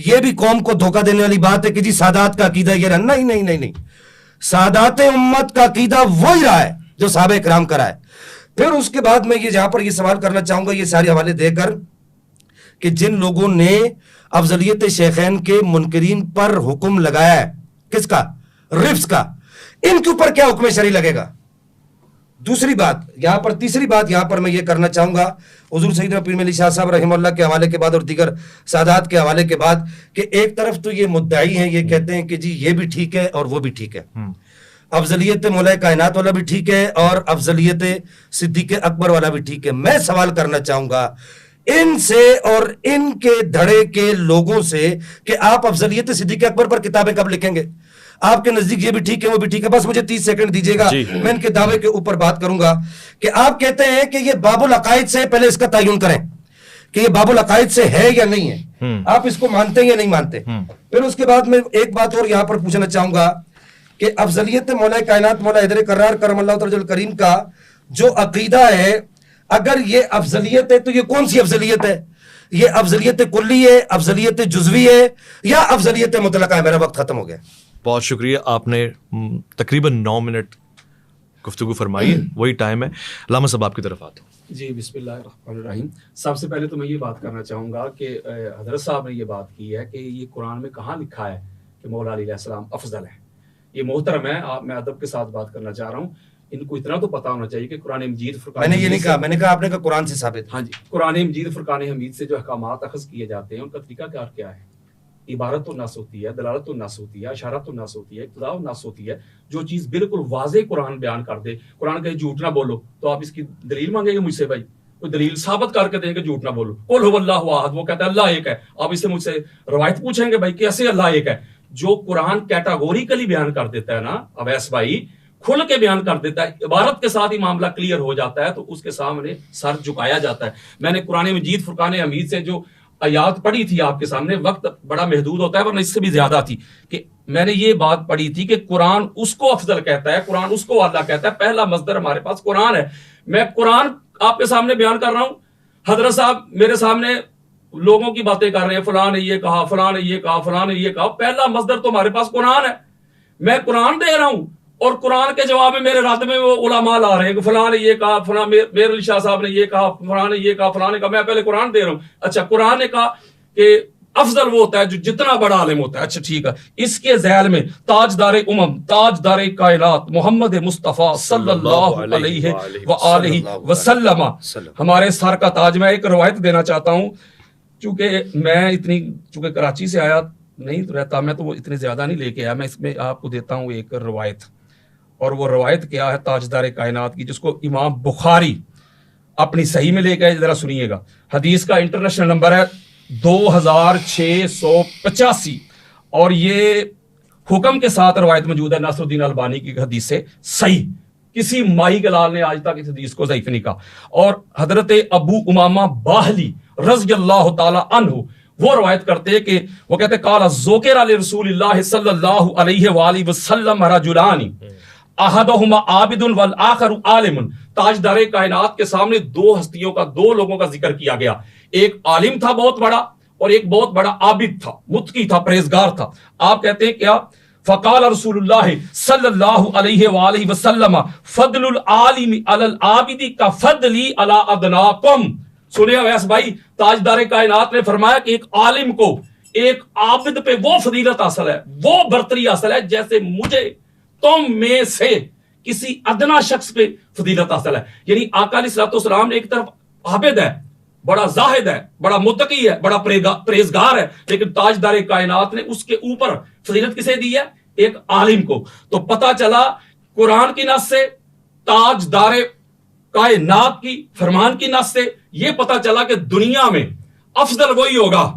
یہ بھی قوم کو دھوکہ دینے والی بات ہے کہ جی سادات کا عقیدہ یہ رہا، نہیں نہیں نہیں نہیں، سادات امت کا عقیدہ وہی رہا ہے جو صحابہ کرام کا رہا ہے۔ پھر اس کے بعد میں یہ جہاں پر یہ سوال کرنا چاہوں گا، یہ سارے حوالے دے کر، کہ جن لوگوں نے افضلیت شیخین کے منکرین پر حکم لگایا ہے، کس کا؟ رفض کا، ان کے اوپر کیا حکم شرعی لگے گا؟ دوسری بات یہاں پر، تیسری بات یہاں پر میں یہ کرنا چاہوں گا حضور سیدنا پیر مہر علی شاہ صاحب رحمہ اللہ کے حوالے کے بعد اور دیگر سادات کے حوالے کے بعد، کہ ایک طرف تو یہ مدعی ہیں، یہ کہتے ہیں کہ جی یہ بھی ٹھیک ہے اور وہ بھی ٹھیک ہے، افضلیت مولا کائنات والا بھی ٹھیک ہے اور افضلیت صدیق اکبر والا بھی ٹھیک ہے۔ میں سوال کرنا چاہوں گا ان سے اور ان کے دھڑے کے لوگوں سے کہ آپ افضلیت صدیق اکبر پر کتابیں کب لکھیں گے؟ آپ کے نزدیک یہ بھی ٹھیک ہے وہ بھی ٹھیک ہے؟ بس مجھے 30 سیکنڈ دیجیے گا، میں ان کے دعوے کے اوپر بات کروں گا کہ آپ کہتے ہیں کہ یہ باب العقائد سے، پہلے اس کا تعین کریں کہ یہ باب العقائد سے ہے یا نہیں ہے، آپ اس کو مانتے ہیں یا نہیں مانتے؟ پھر اس کے بعد میں ایک بات اور یہاں پر پوچھنا چاہوں گا کہ افضلیت مولا کائنات مولا حیدر کرار کرم اللہ تعالی الکریم کا جو عقیدہ ہے، اگر یہ افضلیت ہے تو یہ کون سی افضلیت ہے؟ یہ افضلیت کلی ہے، افضلیت جزوی ہے، یا افضلیت مطلقہ ہے؟ میرا وقت ختم ہو گیا.
بہت شکریہ، آپ نے تقریباً 9 منٹ گفتگو فرمائی، وہی ٹائم ہے. علامہ صاحب آپ کی طرف آتا ہوں.
جی بسم اللہ الرحمن الرحیم. سب سے پہلے تو میں یہ بات کرنا چاہوں گا کہ حضرت صاحب نے یہ بات کی ہے کہ یہ قرآن میں کہاں لکھا ہے کہ مولا علیہ السلام افضل ہے. یہ محترم ہے، میں ادب کے ساتھ بات کرنا چاہ رہا ہوں. ان کو اتنا تو پتا ہونا چاہیے کہ قرآن مجید فرقان،
میں نے یہ نہیں کہا، میں نے کہا آپ نے کہا قرآن سے ثابت.
ہاں جی، قرآن مجید فرقان حمید سے جو احکامات اخذ کیے جاتے ہیں ان کا طریقہ کار کیا ہے؟ عبارت النص ہوتی ہے، دلالت النص ہوتی ہے، اشارت النص ہوتی ہے، اقتضاء النص ہوتی ہے. جو چیز بالکل واضح قرآن بیان کر دے، قرآن کہے جھوٹ نہ بولو، تو آپ اس کی دلیل مانگیں گے مجھ سے؟ بھائی کوئی دلیل ثابت کر کے دیں کہ جھوٹ نہ بولو. قل هو اللہ احد، وہ کہتا ہے اللہ ایک ہے. آپ اس سے مجھ سے روایت پوچھیں گے بھائی کیسے اللہ ایک ہے؟ جو قرآن کیٹاگوریکلی بیان کر دیتا ہے نا اویس بھائی، کھل کے بیان کر دیتا ہے، عبارت کے ساتھ ہی معاملہ کلیئر ہو جاتا ہے، تو اس کے سامنے سر جھکایا جاتا ہے. میں نے قرآن مجید فرقان حمید سے جو آیات پڑھی تھی آپ کے سامنے، وقت بڑا محدود ہوتا ہے ورنہ اس سے بھی زیادہ تھی، کہ میں نے یہ بات پڑھی تھی کہ قرآن اس کو افضل کہتا ہے، قرآن اس کو اعلیٰ کہتا ہے. پہلا مصدر ہمارے پاس قرآن ہے. میں قرآن آپ کے سامنے بیان کر رہا ہوں، حضرت صاحب میرے سامنے لوگوں کی باتیں کر رہے ہیں، فلاں نے یہ کہا، فلاں نے یہ کہا، فلاں نے یہ کہا. پہلا مصدر تو ہمارے پاس قرآن ہے. میں قرآن دے رہا ہوں اور قرآن کے جواب میں میرے رد میں وہ علماء لا رہے ہیں کہ فلاں نے یہ کہا، فلاں میر علی شاہ صاحب نے یہ کہا، فلاں نے یہ کہا، فلاں نے کہا. میں پہلے قرآن دے رہا ہوں. اچھا قرآن نے کہا کہ افضل وہ ہوتا ہے جو جتنا بڑا عالم ہوتا ہے. اچھا ٹھیک ہے، اس کے ذیل میں تاجدار تاجدار کائنات محمد مصطفیٰ صلی اللہ علیہ وآلہ وسلم ہمارے سر کا تاج. میں ایک روایت دینا چاہتا ہوں، چونکہ کراچی سے آیا نہیں رہتا میں، تو وہ اتنے زیادہ نہیں لے کے آیا. میں اس میں آپ کو دیتا ہوں ایک روایت، اور وہ روایت کیا ہے تاجدار کائنات کی، جس کو امام بخاری اپنی صحیح میں لے کے آئے. ذرا سنیے گا. حدیث کا انٹرنیشنل نمبر ہے 2685، اور یہ حکم کے ساتھ روایت موجود ہے ناصر الدین البانی کی حدیث سے صحیح. کسی مائی گلال نے آج تک اس حدیث کو ضعیف نہیں کہا. اور حضرت ابو امامہ باہلی رضی اللہ تعالی عنہ وہ روایت کرتے کہ وہ کہتے قال ذکر علی رسول اللہ صلی اللہ علیہ وآلہ وسلم رجلان احدہما عابد والآخر عالم. تاجدار کائنات کے سامنے دو ہستیوں کا، دو لوگوں کا ذکر کیا گیا. ایک عالم تھا بہت بڑا، اور ایک بہت بڑا عابد تھا، متقی تھا، پرہیزگار تھا. آپ کہتے ہیں کیا؟ فقال رسول اللہ صلی اللہ علیہ وآلہ وسلم فضل العالم علی العابد کفضلی علی ادناکم. سنیں اویس بھائی، تاجدار کائنات نے فرمایا کہ ایک عالم کو ایک عابد پہ وہ فضیلت حاصل ہے، وہ برتری حاصل ہے جیسے مجھے تم میں سے کسی ادنا شخص پہ فضیلت حاصل ہے. یعنی آقا علیہ الصلوۃ والسلام نے ایک طرف عابد ہے، بڑا زاہد ہے، بڑا متقی ہے، بڑا پرہیزگار ہے، لیکن تاجدار کائنات نے اس کے اوپر فضیلت کسے دی ہے؟ ایک عالم کو. تو پتہ چلا قرآن کی نص سے، تاجدار کائنات کی فرمان کی نص سے یہ پتہ چلا کہ دنیا میں افضل وہی ہوگا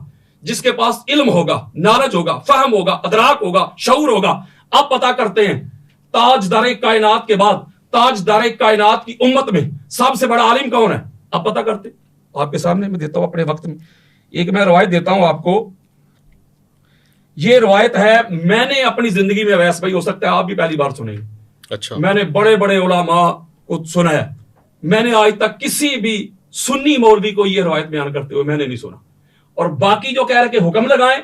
جس کے پاس علم ہوگا، نالج ہوگا، فہم ہوگا، ادراک ہوگا، شعور ہوگا. اب پتہ کرتے ہیں تاجدار کائنات کے بعد تاجدار کائنات کی امت میں سب سے بڑا عالم کون ہے؟ اب پتہ کرتے. آپ کے سامنے میں دیتا ہوں اپنے وقت میں ایک میں روایت دیتا ہوں آپ کو. یہ روایت ہے، میں نے اپنی زندگی میں ویس بھائی ہو سکتا ہے آپ بھی پہلی بار سنیں گے.
اچھا.
میں نے بڑے بڑے علماء کو سنا ہے، میں نے آج تک کسی بھی سنی مولوی کو یہ روایت بیان کرتے ہوئے میں نے نہیں سنا. اور باقی جو کہہ رہے کہ حکم لگائیں،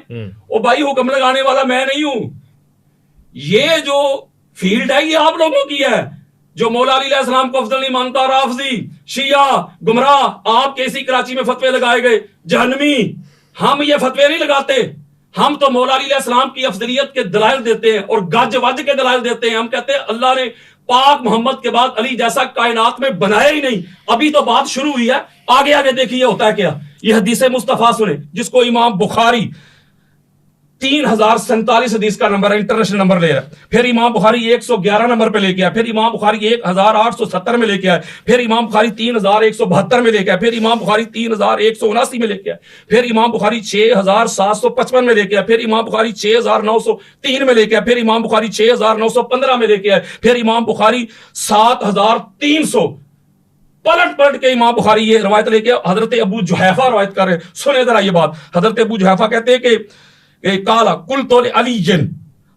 وہ بھائی حکم لگانے والا میں نہیں ہوں. یہ جو فیلڈ ہے یہ آپ لوگوں کی ہے. جو مولا علی علیہ السلام کو افضل نہیں مانتا، رافضی، شیعہ، گمراہ، آپ کے اسی کراچی میں فتوے لگائے گئے جہنمی. ہم یہ فتوے نہیں لگاتے، ہم تو مولا علی علیہ السلام کی افضلیت کے دلائل دیتے ہیں اور گج وج کے دلائل دیتے ہیں. ہم کہتے ہیں اللہ نے پاک محمد کے بعد علی جیسا کائنات میں بنایا ہی نہیں. ابھی تو بات شروع ہوئی ہے، آگے آگے دیکھیے ہوتا ہے کیا. یہ حدیث مصطفیٰ سنیں جس کو امام بخاری 3047 حدیث کا نمبر ہے، انٹرنیشنل نمبر لے رہا ہے. پھر امام بخاری 111 نمبر پہ لے کے آیا، پھر امام بخاری 1870 میں لے کے آیا، پھر امام بخاری 3172 میں لے کے آیا، پھر امام بخاری 3179 میں لے کے آیا، پھر امام بخاری 6755 میں لے کے آیا، پھر امام بخاری 6903 میں لے کے آیا، پھر امام بخاری 6915 میں لے کے آیا، پھر امام بخاری 7300. پلٹ کے امام بخاری یہ روایت لے کے حضرت ابو جحیفہ روایت کر رہے ہیں. سنیں ذرا یہ بات. حضرت ابو جحیفہ کہتے ہیں کہ کالا کل تو علی جن،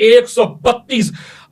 132,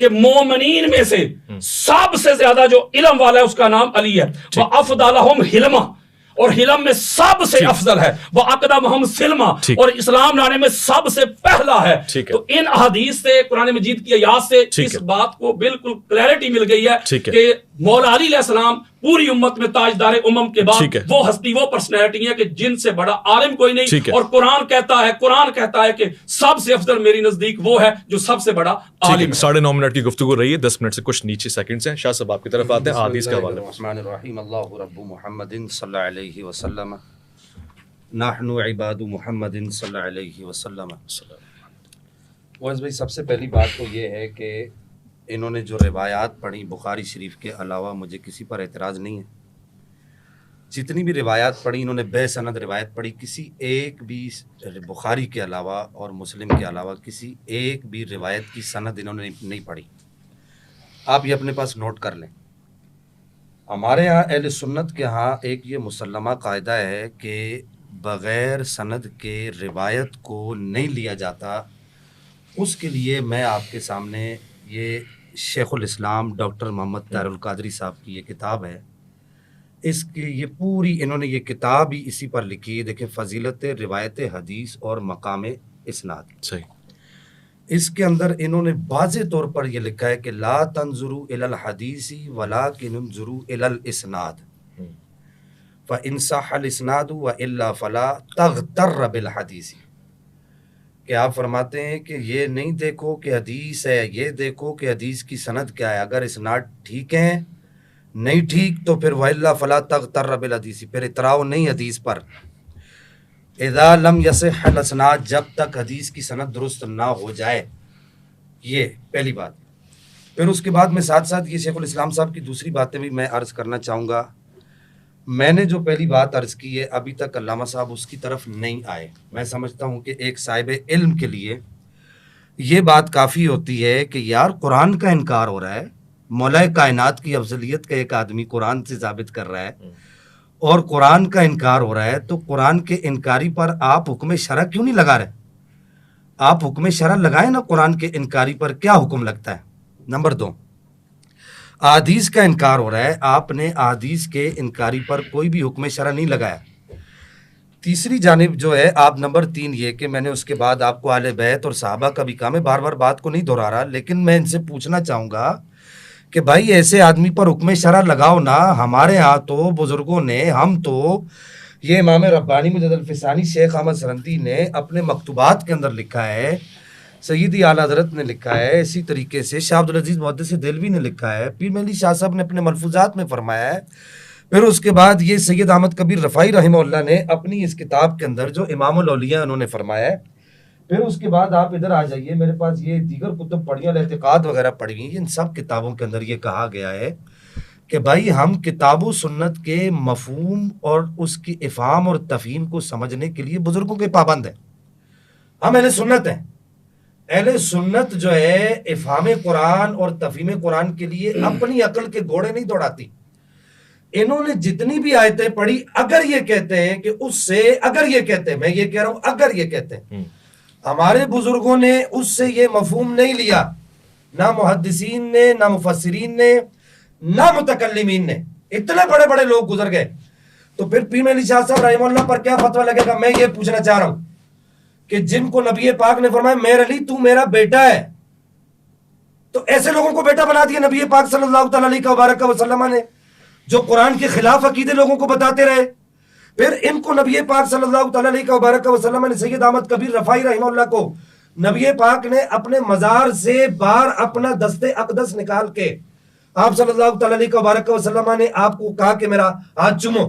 کہ مومنین میں سے سب سے زیادہ جو علم والا ہے اس کا نام علی ہے، وَأَفْضَلَهُمْ حِلْمًا، اور حلم میں سب سے افضل ہے، وہ اقدمہم سلما، اور اسلام لانے میں سب سے پہلا ہے۔ تو ان احادیث سے، قرآن مجید کی آیات سے اس بات کو بالکل کلیئرٹی مل گئی ہے کہ مولا علی علیہ السلام پوری امت میں تاجدار امم کے بعد وہ ہستی، وہ پرسنالٹی ہے کہ جن سے بڑا عالم کوئی نہیں، اور قرآن کہتا ہے کہ سب سے افضل میری نزدیک وہ ہے جو سب سے بڑا عالم ہے۔
9.5 منٹ کی گفتگو رہی ہے، 10 منٹ سے کچھ نیچے سیکنڈز ہیں۔ شاہ صاحب آپ کی طرف آتے ہیں، حدیث کا حوالہ۔
الرحمن الرحیم، اللہ رب محمد صلی اللہ علیہ وسلم، نحن عباد محمد صلی اللہ علیہ وسلم۔ ویس بھائی، سب سے پہلی بات تو یہ ہے کہ انہوں نے جو روایات پڑھی بخاری شریف کے علاوہ، مجھے کسی پر اعتراض نہیں ہے۔ جتنی بھی روایات پڑھی انہوں نے بے سند روایت پڑھی، کسی ایک بھی بخاری کے علاوہ اور مسلم کے علاوہ کسی ایک بھی روایت کی سند انہوں نے نہیں پڑھی۔ آپ یہ اپنے پاس نوٹ کر لیں۔ ہمارے ہاں اہل سنت کے ہاں ایک یہ مسلمہ قاعدہ ہے کہ بغیر سند کے روایت کو نہیں لیا جاتا۔ اس کے لیے میں آپ کے سامنے یہ شیخ الاسلام ڈاکٹر محمد طاہر القادری صاحب کی یہ کتاب ہے، اس کی یہ پوری انہوں نے یہ کتاب ہی اسی پر لکھی ہے۔ دیکھیں، فضیلت روایت حدیث اور مقام اسناد،
صحیح۔
اس کے اندر انہوں نے واضح طور پر یہ لکھا ہے کہ لا تنظروا الی الحدیث ولکن انظروا الی الاسناد فإن صح الاسناد والا فلا تغتر بالحدیث، کہ آپ فرماتے ہیں کہ یہ نہیں دیکھو کہ حدیث ہے، یہ دیکھو کہ حدیث کی سند کیا ہے، اگر اسناد ٹھیک ہیں، نہیں ٹھیک تو پھر وَإِلَّا فَلَا تَغْتَرَّ بِالْحَدِيثِ، پھر اتراؤ نہیں حدیث پر۔ اذا لم يصح الاسناد، جب تک حدیث کی سند درست نہ ہو جائے، یہ پہلی بات۔ پھر اس کے بعد میں ساتھ ساتھ یہ شیخ الاسلام صاحب کی دوسری باتیں بھی میں عرض کرنا چاہوں گا۔ میں نے جو پہلی بات عرض کی ہے، ابھی تک علامہ صاحب اس کی طرف نہیں آئے۔ میں سمجھتا ہوں کہ ایک صاحب علم کے لیے یہ بات کافی ہوتی ہے کہ یار قرآن کا انکار ہو رہا ہے، مولا کائنات کی افضلیت کا ایک آدمی قرآن سے ثابت کر رہا ہے، اور قرآن کا انکار ہو رہا ہے، تو قرآن کے انکاری پر آپ حکم شرع کیوں نہیں لگا رہے؟ آپ حکم شرع لگائیں نا، قرآن کے انکاری پر کیا حکم لگتا ہے؟ نمبر 2، احادیث کا انکار ہو رہا ہے، آپ نے احادیث کے انکاری پر کوئی بھی حکم شرع نہیں لگایا۔ تیسری جانب جو ہے، آپ نمبر 3 یہ کہ میں نے اس کے بعد آپ کو اہل بیت اور صحابہ کا بھی کہا، میں بار بار بات کو نہیں دہرا رہا، لیکن میں ان سے پوچھنا چاہوں گا کہ بھائی ایسے آدمی پر حکم شرع لگاؤ نا۔ ہمارے ہاں تو بزرگوں نے، ہم تو یہ امام ربانی مجدد الفسانی شیخ احمد سرندی نے اپنے مکتوبات کے اندر لکھا ہے، سیدی اعلیٰ حضرت نے لکھا ہے، اسی طریقے سے شاہ عبدالعزیز محدث دہلوی نے لکھا ہے، پیر مہدی شاہ صاحب نے اپنے ملفوظات میں فرمایا ہے، پھر اس کے بعد یہ سید احمد کبیر رفاعی رحمہ اللہ نے اپنی اس کتاب کے اندر جو امام الاولیاء انہوں نے فرمایا ہے، پھر اس کے بعد آپ ادھر آ جائیے، میرے پاس یہ دیگر کتب پڑھی ہیں، الاعتقاد وغیرہ پڑھی ہوئی ہیں، ان سب کتابوں کے اندر یہ کہا گیا ہے کہ بھائی ہم کتاب و سنت کے مفہوم اور اس کی افہام اور تفہیم کو سمجھنے کے لیے بزرگوں کے پابند ہیں۔ ہم اہل سنت ہیں، اہل سنت جو ہے افہام قرآن اور تفہیم قرآن کے لیے اپنی عقل کے گھوڑے نہیں دوڑاتی۔ انہوں نے جتنی بھی آیتیں پڑھی، اگر یہ کہتے ہیں کہ اس سے، اگر یہ کہتے ہیں، میں یہ کہہ رہا ہوں اگر یہ کہتے ہیں، ہمارے بزرگوں نے اس سے یہ مفہوم نہیں لیا، نہ محدثین نے، نہ مفسرین نے، نہ متکلمین نے، اتنے بڑے بڑے لوگ گزر گئے، تو پھر پیر علی شاہ صاحب رحمہ اللہ پر کیا فتویٰ لگے گا؟ میں یہ پوچھنا چاہ رہا ہوں کہ جن کو نبی پاک نے فرمایا میرے علی تو میرا بیٹا ہے، تو ایسے لوگوں کو بیٹا بنا دیا نبی پاک صلی اللہ تعالی علیہ وبارک وسلم نے، جو قرآن کے خلاف عقیدے لوگوں کو بتاتے رہے۔ پھر ان کو نبی پاک صلی اللہ تعالی علیہ وبارک وسلم نے، سید احمد کبیر رفاعی رحمہ اللہ کو نبی پاک نے اپنے مزار سے باہر اپنا دست اقدس نکال کے آپ صلی اللہ تعالی علیہ وبارک وسلم نے آپ کو کہا کہ میرا ہاتھ چومو،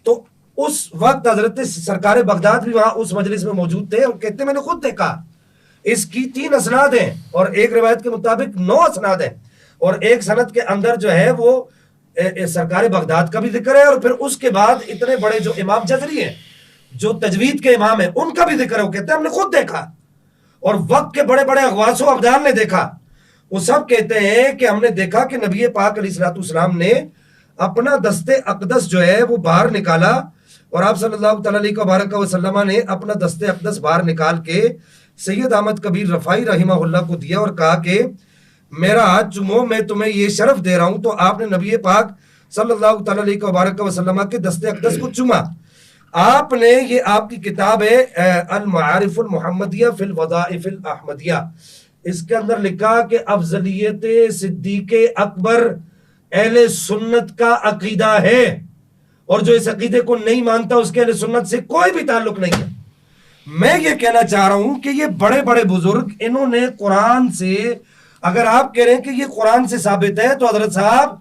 تو اس وقت حضرت سرکار بغداد بھی وہاں اس مجلس میں موجود تھے، اور کہتے میں نے خود دیکھا۔ اس کی 3 اسناد ہیں، اور ایک روایت کے مطابق 9 اسناد ہیں، اور ایک سند کے اندر جو ہے وہ سرکار بغداد کا بھی ذکر ہے، اور پھر اس کے بعد اتنے بڑے جو امام جزری ہیں، جو تجوید کے امام ہیں، ان کا بھی ذکر ہے۔ وہ کہتے ہیں ہم نے خود دیکھا، اور وقت کے بڑے بڑے اغواس و ابدال نے دیکھا، وہ سب کہتے ہیں کہ ہم نے دیکھا کہ نبی پاک علیہ الصلوۃ والسلام نے اپنا دست اقدس جو ہے وہ باہر نکالا، اور آپ صلی اللہ تعالی علیہ وبارک وسلم نے اپنا دست اقدس باہر نکال کے سید احمد کبیر رفاعی رحمہ اللہ کو دیا، اور کہا کہ
میرا ہاتھ چومو، میں تمہیں یہ شرف دے رہا ہوں. تو آپ نے نبی پاک صلی اللہ تعالیٰ علیہ وبارک وسلم کے دست اقدس کو چوما. آپ نے یہ آپ کی کتاب ہے المعارف المحمدیہ فی الوظائف الاحمدیہ، اس کے اندر لکھا کہ افضلیت صدیق اکبر اہل سنت کا عقیدہ ہے، اور جو اس عقیدے کو نہیں مانتا اس کے اہل سنت سے کوئی بھی تعلق نہیں ہے. میں یہ کہنا چاہ رہا ہوں کہ یہ بڑے بڑے بزرگ انہوں نے قرآن سے، اگر آپ کہہ رہے ہیں کہ یہ قرآن سے ثابت ہے تو حضرت صاحب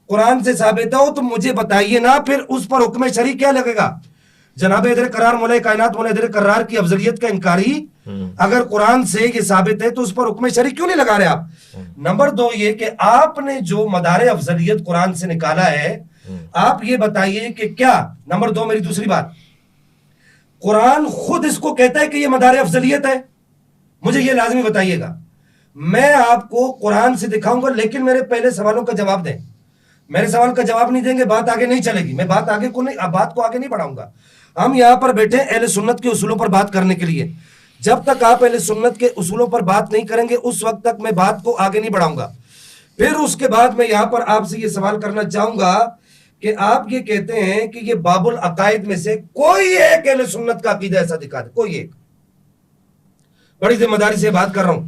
قرآن سے ثابت ہو تو مجھے بتائیے نا پھر اس پر حکم شرعی کیا لگے گا؟ جناب حیدر کرار مولا کائنات مولا حیدر کرار کی افضلیت کا انکاری اگر قرآن سے یہ ثابت ہے تو اس پر حکم شرعی کیوں نہیں لگا رہے آپ؟ نمبر 2 یہ کہ آپ نے جو مدار افضلیت قرآن سے نکالا ہے، آپ یہ بتائیے کہ کیا، نمبر 2 میری دوسری بات، قرآن خود اس کو کہتا ہے کہ یہ مدار افضلیت ہے؟ مجھے یہ لازمی بتائیے گا. میں آپ کو قرآن سے دکھاؤں گا، لیکن میرے پہلے سوالوں کا جواب دیں. میرے سوال کا جواب نہیں دیں گے بات آگے نہیں چلے گی. میں بات کو آگے نہیں بڑھاؤں گا. ہم یہاں پر بیٹھے اہل سنت کے اصولوں پر بات کرنے کے لیے. جب تک آپ اہل سنت کے اصولوں پر بات نہیں کریں گے اس وقت تک میں بات کو آگے نہیں بڑھاؤں گا. پھر اس کے بعد میں یہاں پر آپ سے یہ سوال کرنا چاہوں گا کہ آپ یہ کہتے ہیں کہ یہ باب العقائد میں سے کوئی ایک اہل سنت کا عقیدہ ایسا دکھا دے، کوئی ایک. بڑی ذمہ داری سے بات کر رہا ہوں.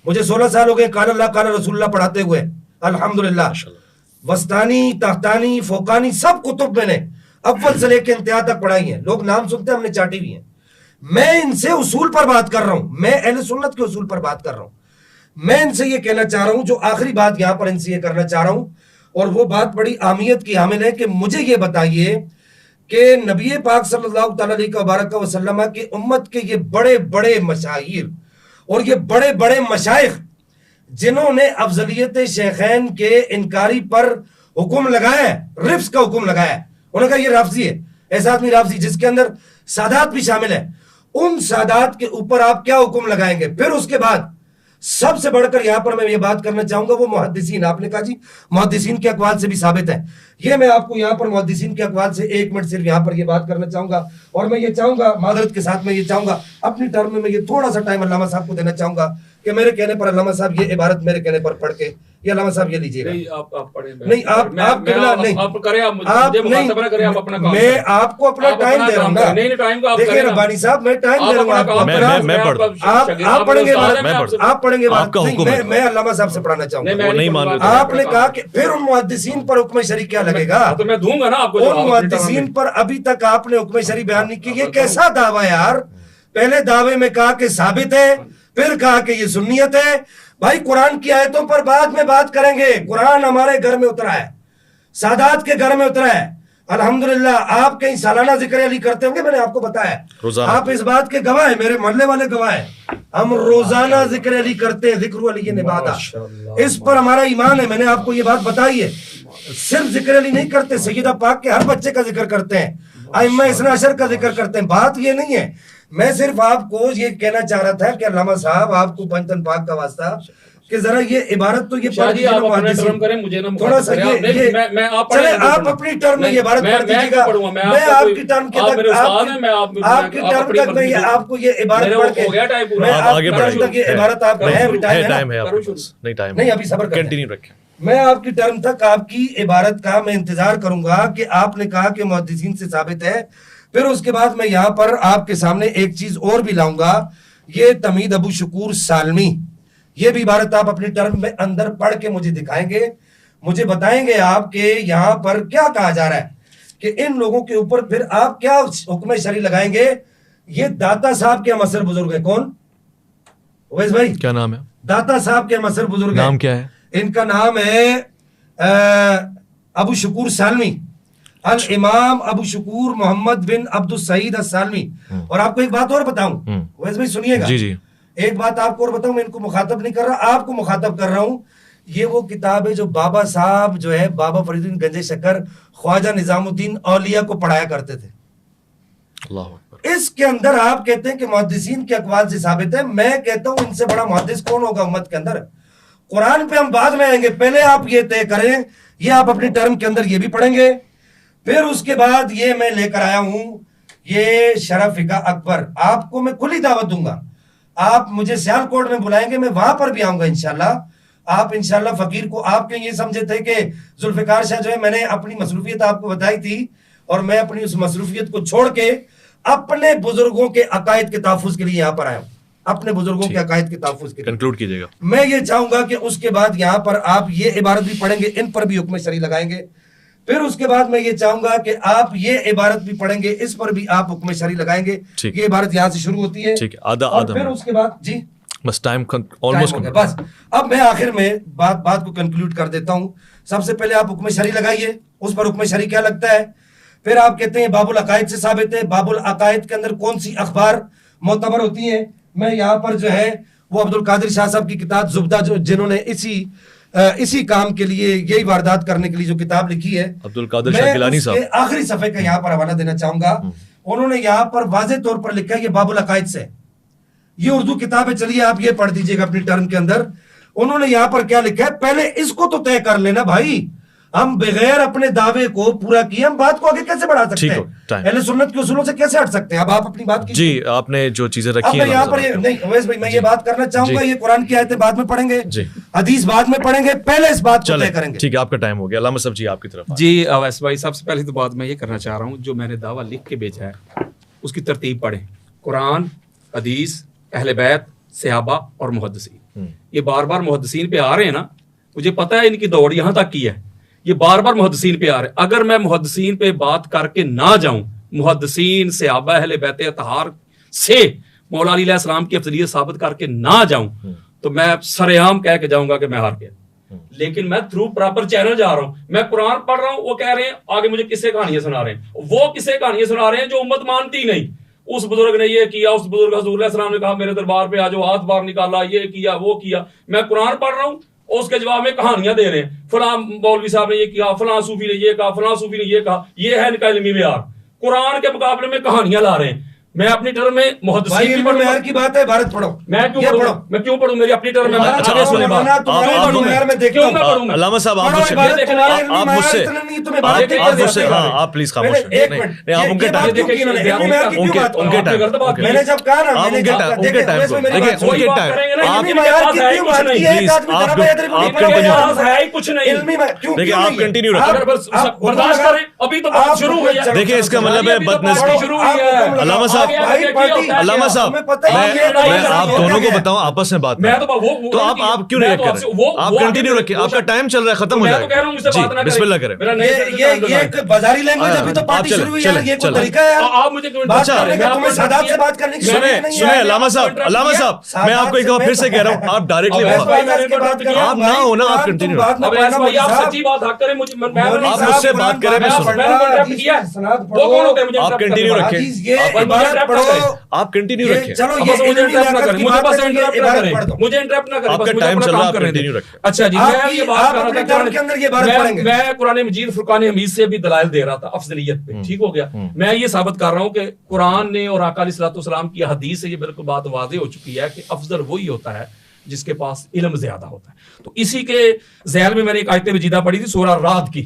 مجھے 16 سال ہو گئے قال اللہ قال رسول اللہ پڑھاتے ہوئے، الحمدللہ. وسطانی، تحتانی، فوقانی سب کتب میں نے اول سے لے کے انتہا تک پڑھائی ہیں. لوگ نام سنتے ہیں، ہم نے چاٹی بھی ہیں. میں ان سے اصول پر بات کر رہا ہوں، میں اہل سنت کے اصول پر بات کر رہا ہوں. میں ان سے یہ کہنا چاہ رہا ہوں، جو آخری بات یہاں پر ان سے یہ کرنا چاہ رہا ہوں، اور وہ بات بڑی اہمیت کی حامل ہے کہ مجھے یہ بتائیے کہ نبی پاک صلی اللہ تعالیٰ علیہ وبارک وسلم کی امت کے یہ بڑے بڑے مشاہیر اور یہ بڑے بڑے مشائخ جنہوں نے افضلیت شیخین کے انکاری پر حکم لگایا ہے، رفض کا حکم لگایا ہے، انہوں نے کہا یہ رافضی ہے، ایسا آدمی رافضی، جس کے اندر سادات بھی شامل ہے، ان سادات کے اوپر آپ کیا حکم لگائیں گے؟ پھر اس کے بعد سب سے بڑھ کر یہاں پر میں یہ بات کرنا چاہوں گا وہ محدثین. آپ نے کہا جی محدثین کے اقوال سے بھی ثابت ہے. یہ میں آپ کو یہاں پر محدثین کے اقوال سے 1 منٹ صرف یہاں پر یہ بات کرنا چاہوں گا، اور میں یہ چاہوں گا معذرت کے ساتھ میں یہ چاہوں گا اپنی ٹرم میں یہ تھوڑا سا ٹائم علامہ صاحب کو دینا چاہوں گا کہ میرے کہنے پر علامہ صاحب یہ عبارت میرے کہنے پر پڑھ کے یہ علامہ صاحب یہ لیجیے گا. نہیں آپ میں آپ کو اپنا ٹائم دے رہا ہوں نا. دیکھیے ربانی صاحب میں ٹائم دے رہا ہوں آپ پڑھیں گے، آپ پڑھیں گے. میں علامہ صاحب سے پڑھانا چاہوں گا. آپ نے کہا کہ پھر ان محدثین پر حکم شرعی کیا لگے گا؟
تو میں دوں گا نا آپ کو.
ان محدثین پر ابھی تک آپ نے حکم شرعی بیان نہیں کی. یہ کیسا دعویٰ یار؟ پہلے دعوے میں کہا کہ ثابت ہے، پھر کہا کہ یہ سنیت ہے. بھائی قرآن کی آیتوں پر بعد میں بات کریں گے. قرآن ہمارے گھر میں اترا ہے، سادات کے گھر میں اترا ہے. الحمدللہ آپ کہیں سالانہ ذکر علی کرتے ہوں گے، میں نے آپ کو بتایا، آپ اس بات کے گواہ ہیں، میرے محلے والے گواہ ہیں. ہم روزانہ ذکر علی کرتے ہیں، ذکر علی نبادہ، اس پر ہمارا ایمان ہے. میں نے آپ کو یہ بات بتائی ہے. صرف ذکر علی نہیں کرتے، سیدہ پاک کے ہر بچے کا ذکر کرتے ہیں، ائمہ اثنا عشر کا ذکر کرتے ہیں. بات یہ نہیں ہے. میں صرف آپ کو یہ کہنا چاہ رہا تھا کہ علامہ صاحب آپ کو پنجتن پاک کا واسطہ کہ ذرا یہ عبارت تو یہ
پڑھ دیجیے نا،
تھوڑا سا چلے آپ اپنی ٹرم میں یہ عبارت پڑھ دیجیے گا. میں آپ کی ٹرم کے تک آپ کی ٹرم تک میں آپ کو یہ عبارت پڑھ کے میں آپ کی ٹرم تک یہ عبارت آپ کو نہیں ابھی صبر
کنٹینیو رکھیں.
میں آپ کی ٹرم تک آپ کی عبارت کا میں انتظار کروں گا کہ آپ نے کہا کہ محدثین سے ثابت ہے. پھر اس کے بعد میں یہاں پر آپ کے سامنے ایک چیز اور بھی لاؤں گا. یہ تمید ابو شکور سالمی، یہ بھی عبارت آپ اپنی ٹرم میں اندر پڑھ کے مجھے دکھائیں گے. مجھے بتائیں گے آپ کہ یہاں پر کیا کہا جا رہا ہے کہ ان لوگوں کے اوپر پھر آپ کیا حکم شرعی لگائیں گے. یہ داتا صاحب کے مصر بزرگ ہیں. کون؟ اویس بھائی
کیا نام ہے؟
داتا صاحب کے مصر بزرگ ہیں.
نام کیا ہے
ان کا؟ نام ہے ابو شکور سالمی، الامام ابو شکور محمد بن عبد السعید السالمی. اور آپ کو ایک بات اور بتاؤں، ویسے بھائی سنیے گا،
جی جی
ایک بات آپ کو اور بتاؤں. میں ان کو مخاطب نہیں کر رہا، آپ کو مخاطب کر رہا ہوں. یہ وہ کتاب ہے جو بابا صاحب جو ہے بابا فرید الدین گنج شکر خواجہ نظام الدین اولیاء کو پڑھایا کرتے تھے.
اللہ اکبر.
اس کے اندر آپ کہتے ہیں کہ محدثین کے اقوال سے ثابت ہے. میں کہتا ہوں ان سے بڑا محدث کون ہوگا امت کے اندر؟ قرآن پہ ہم بعد میں آئیں گے، پہلے آپ یہ طے کریں. یہ آپ اپنی ٹرم کے اندر یہ بھی پڑھیں گے. پھر اس کے بعد یہ میں لے کر آیا ہوں یہ شرح فقہ اکبر. آپ کو میں کھلی دعوت دوں گا، آپ مجھے سیال کوٹ میں بلائیں گے، میں وہاں پر بھی آؤں گا انشاءاللہ. آپ انشاءاللہ فقیر کو آپ کے یہ سمجھے تھے کہ ذوالفقار شاہ جو ہے میں نے اپنی مصروفیت آپ کو بتائی تھی اور میں اپنی اس مصروفیت کو چھوڑ کے اپنے بزرگوں کے عقائد کے تحفظ کے لیے یہاں پر آیا ہوں، اپنے بزرگوں کے عقائد کے تحفظ کے لیے.
کنکلوڈ کیجئے گا.
میں یہ چاہوں گا کہ اس کے بعد یہاں پر آپ یہ عبارت بھی پڑھیں گے، ان پر بھی حکم شرعی لگائیں گے. پھر اس کے بعد میں یہ چاہوں گا کہ آپ یہ عبارت بھی پڑھیں گے، اس پر بھی آپ حکم شرعی لگائیں گے. یہ عبارت یہاں سے شروع ہوتی ہے.
اور
پھر اس کے بعد جی
بس ٹائم آلموسٹ
بس. اب میں آخر میں بات کو کنکلوڈ کر دیتا ہوں. سب سے پہلے آپ حکم شرعی لگائیے، اس پر حکم شرعی کیا لگتا ہے. پھر آپ کہتے ہیں باب العقائد سے ثابت ہے. باب العقائد کے اندر کون سی اخبار معتبر ہوتی ہیں. میں یہاں پر جو ہے وہ عبد القادر شاہ صاحب کی کتاب زبدہ، جو جنہوں نے اسی کام کے لیے، یہی واردات کرنے کے لیے جو کتاب لکھی ہے،
عبد القادر شاہ گیلانی صاحب،
میں آخری صفحے کا یہاں پر حوالہ دینا چاہوں گا. انہوں نے یہاں پر واضح طور پر لکھا ہے یہ باب العقائد سے، یہ اردو کتاب ہے. چلیے آپ یہ پڑھ دیجئے گا اپنی ٹرم کے اندر. انہوں نے یہاں پر کیا لکھا ہے، پہلے اس کو تو طے کر لینا بھائی. ہم بغیر اپنے دعوے کو پورا کیے ہم بات کو آگے کیسے بڑھا سکتے ہیں، اہل سنت کے اصولوں سے کیسے ہٹ سکتے ہیں. اب آپ اپنی بات کی
جی، آپ نے جو چیزیں رکھی ہیں
یہاں پر نہیں اویس بھائی، میں یہ بات کرنا چاہوں گا، یہ قرآن کی آیتیں بعد میں پڑھیں گے، حدیث بعد میں پڑھیں گے، پہلے اس بات کو طے کریں گے.
ٹھیک ہے، آپ کا ٹائم ہو گیا. علامہ صاحب جی آپ کی طرف.
جی اویس بھائی، سب سے پہلے تو بات میں یہ کرنا چاہ رہا ہوں، جو میں نے دعویٰ لکھ کے بھیجا ہے اس کی ترتیب پڑھیں. قرآن، حدیث، اہل بیت، صحابہ اور محدثین. یہ بار بار محدثین پہ آ رہے ہیں نا، مجھے پتہ ہے ان کی دوڑ یہاں تک کی ہے، یہ بار بار محدثین پہ آ رہے ہیں. اگر میں محدثین پہ بات کر کے نہ جاؤں، محدثین، صحابہ، اہل بیت اطہار سے مولا علی علیہ السلام کی افضلیت ثابت کر کے نہ جاؤں، تو میں سر عام کہہ کے جاؤں گا کہ میں ہار گیا. لیکن میں تھرو پراپر چینل جا رہا ہوں، میں قرآن پڑھ رہا ہوں، وہ کہہ رہے ہیں آگے مجھے قصے کہانیاں سنا رہے ہیں، وہ قصے کہانیاں سنا رہے ہیں جو امت مانتی نہیں. اس بزرگ نے یہ کیا، اس بزرگ حضور علیہ السلام نے کہا میرے دربار پہ آجو، ہاتھ باہر نکالا، یہ کیا وہ کیا. میں قرآن پڑھ رہا ہوں، اس کے جواب میں کہانیاں دے رہے ہیں، فلاں مولوی صاحب نے یہ کیا، فلاں صوفی نے یہ کہا، فلاں صوفی نے یہ کہا. یہ ہے ان کا علمی معیار. قرآن کے مقابلے میں کہانیاں لا رہے ہیں. میں اپنی ٹرم میں محدثین کی پڑھوں،
معیار کی بات ہے، عبارت پڑھو.
میں کیوں پڑھوں میری اپنی ٹرم میں. علامہ صاحب آپ مجھ سے آپ پلیز خاموش رہیں. آپ ان کے ٹائم آپ کنٹینیو رکھیں. دیکھیں اس کا مطلب ہے بدنسبی. علامہ صاحب میں آپ دونوں کو بتاؤں آپس میں بات تو آپ کیوں نہیں کر رہے؟ آپ کنٹینیو رکھیں، آپ کا ٹائم چل رہا ہے، ختم ہو جائے گا. جی بسم اللہ کریں.
یہ بازاری لینگویج ابھی تو پارٹی شروع ہوئی ہے، یہ کوئی طریقہ ہے آپ مجھے تمہیں سادات سے بات کرنے کی
سنیں علامہ صاحب میں آپ کو ایک بار پھر سے کہہ رہا ہوں، آپ ڈائریکٹلی آپ نہ ہونا، آپ کنٹینیو آپ مجھ سے بات کریں، میں آپ کنٹینیو رکھیں، آپ کنٹینیو رکھیں.
مجھے انٹرپٹ نہ کریں،
آپ کا ٹائم چل رہا ہے، آپ کنٹینیو رکھیں.
اچھا جی، میں یہ بات کر رہا تھا، میں قرآن مجید فرقان حمید سے بھی دلائل دے رہا تھا افضلیت پہ. ٹھیک ہو گیا. میں یہ ثابت کر رہا ہوں کہ قرآن نے اور آقا علیہ الصلوۃ والسلام کی حدیث سے یہ بالکل بات واضح ہو چکی ہے کہ افضل وہی ہوتا ہے جس کے پاس علم زیادہ ہوتا ہے. تو اسی کے ذیل میں نے ایک آیت مجیدہ پڑھی تھی سورہ رعد کی،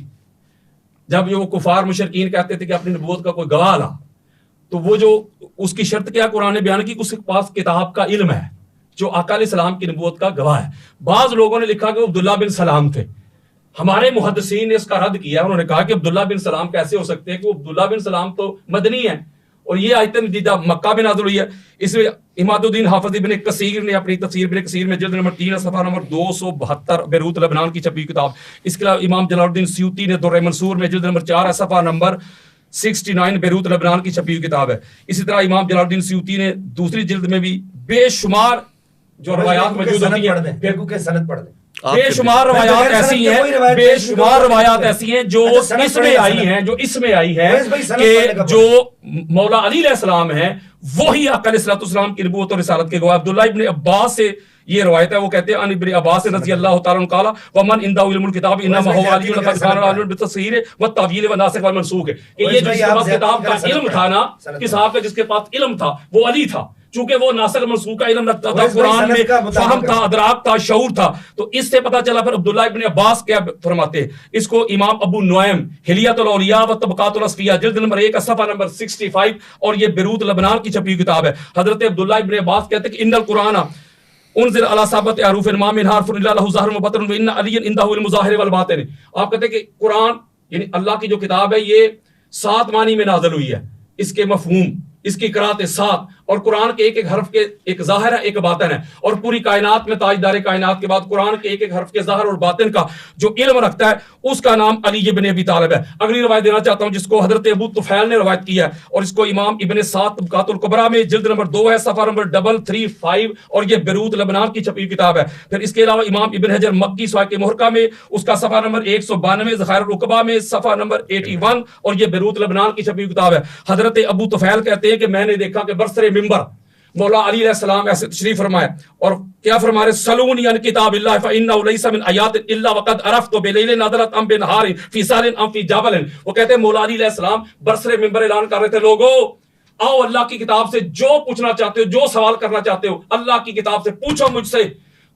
جب وہ کفار مشرکین کہتے تھے کہ اپنی نبوت کا کوئی گواہ لا، تو وہ جو اس کی شرط کیا قرآن نے بیان کی، اس کے پاس کتاب کا علم ہے جو آقا علیہ السلام کی نبوت کا گواہ ہے. بعض لوگوں نے لکھا کہ وہ عبداللہ بن سلام تھے. ہمارے محدثین نے اس کا رد کیا، انہوں نے کہا کہ عبداللہ بن سلام کیسے ہو سکتے ہیں، کہ وہ عبداللہ بن سلام تو مدنی ہیں اور یہ آیت مجیدہ مکہ میں نازل ہوئی ہے. اس میں اماد الدین حافظ ابن کثیر نے اپنی تفسیر ابن کثیر میں جلد نمبر 3 صفحہ نمبر 272 بیروت لبنان کی چھپی کتاب. اس کے علاوہ امام جلال الدین سیوطی نے درر منصور میں جلد نمبر 4 صفحہ نمبر 69 بیروت لبنان کی چھپی ہوئی کتاب ہے. اسی طرح امام جلال الدین سیوطی نے دوسری جلد میں بھی بے شمار جو روایات موجود ہوتی ہیں، بے شمار روایات ایسی ہیں، بے شمار روایات ایسی ہیں جو اس میں آئی ہیں، کہ جو مولا علی علیہ السلام ہیں وہی آقا علیہ الصلوۃ والسلام کی نبوت اور رسالت کے گواہ. عبداللہ ابن عباس سے یہ روایت ہے، وہ کہتے ہیں ان ابن عباس رضی اللہ تعالی عنہ قال ومن عنده علم الكتاب انما هو علی لقد كان العالم بالتصحیح والتعویل والناسخ والمنسوخ. کہ یہ جس کے پاس کتاب کا علم تھا نا، کتاب کا جس کے پاس علم تھا وہ علی تھا، چونکہ وہ ناسخ منسوخ کا علم رکھتا تھا، قرآن میں فہم تھا، ادراک تھا، شعور تھا. تو اس سے پتہ چلا پھر عبداللہ ابن عباس کیا فرماتے ہیں. اس کو امام ابو نعیم حلیۃ الاولیاء و طبقات الاصفیاء جلد نمبر 1 صفحہ نمبر 65 اور یہ بیروت لبنان کی چھپی ہوئی کتاب ہے. حضرت عبداللہ ابن عباس کہتے ہیں کہ ان القرآن انزل علی ثابت حروف ما من حرف الا له ظاہر و باطن وان علی عنده المظاہر والباطن. آپ کہتے ہیں کہ قرآن یعنی اللہ کی جو کتاب ہے یہ 7 معنی میں نازل ہوئی ہے. اس کے مفہوم، اس کی قرات 7، اور قرآن کے ایک ایک حرف کے ایک ظاہر ہے ایک باطن ہے. اور پوری کائنات میں تاجدار کائنات کے بعد قرآن کے ایک ایک حرف کے ظاہر اور باطن کا جو علم رکھتا ہے اس کا نام علی ابن ابی طالب ہے. اگلی روایت دینا چاہتا ہوں جس کو حضرت ابو طفیل نے روایت کی ہے اور اس کو امام ابن سعد طبقات الکبریٰ میں جلد نمبر 2 ہے صفحہ نمبر 335 اور یہ بیروت لبنان کی چھپی کتاب ہے. پھر اس کے علاوہ امام ابن حجر مکی سواق محرقہ میں اس کا صفحہ نمبر 192، ذخائر العقبہ میں صفحہ نمبر 81 اور یہ بیروت لبنان کی چھپی کتاب ہے. حضرت ابو طفیل کہتے ہیں کہ میں نے دیکھا کہ برسر منبر مولا علی علیہ السلام ایسے تشریف فرمائے اور کیا فرما رہے سلونی عن کتاب اللہ فإنه ليس من آیات الا وقد عرفت بلیل نادرت ام بنہار فی سال ام فی جبل. وہ کہتے ہیں مولا علی علیہ السلام برسر منبر اعلان کر رہے تھے لوگوں آؤ اللہ کی کتاب سے جو پوچھنا چاہتے ہو جو سوال کرنا چاہتے ہو اللہ کی کتاب سے پوچھو مجھ سے.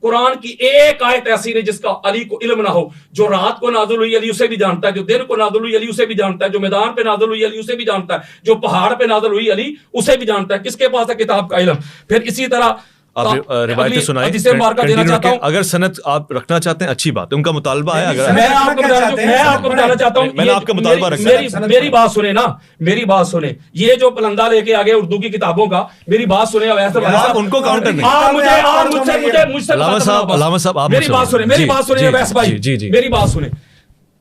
قرآن کی ایک آیت ایسی نہیں جس کا علی کو علم نہ ہو. جو رات کو نازل ہوئی علی اسے بھی جانتا ہے، جو دن کو نازل ہوئی علی اسے بھی جانتا ہے، جو میدان پہ نازل ہوئی علی اسے بھی جانتا ہے، جو پہاڑ پہ نازل ہوئی علی اسے بھی جانتا ہے. کس کے پاس ہے کتاب کا علم؟ پھر اسی طرح
آپ روایتیں سنائیں. اگر سند آپ رکھنا چاہتے ہیں اچھی بات ہے، ان کا مطالبہ ہے. اگر
میں آپ کو بتانا چاہتا ہوں
میں نے آپ کا مطالبہ رکھا.
میری بات سنیں نا، میری بات سنیں. یہ جو پلندہ لے کے آگے اردو کی کتابوں کا، میری بات سنیں.
آپ ان کو کاؤنٹر نہیں. علامہ صاحب
میری بات سنیں، میری بات سنیں ویس بھائی، میری بات سنیں.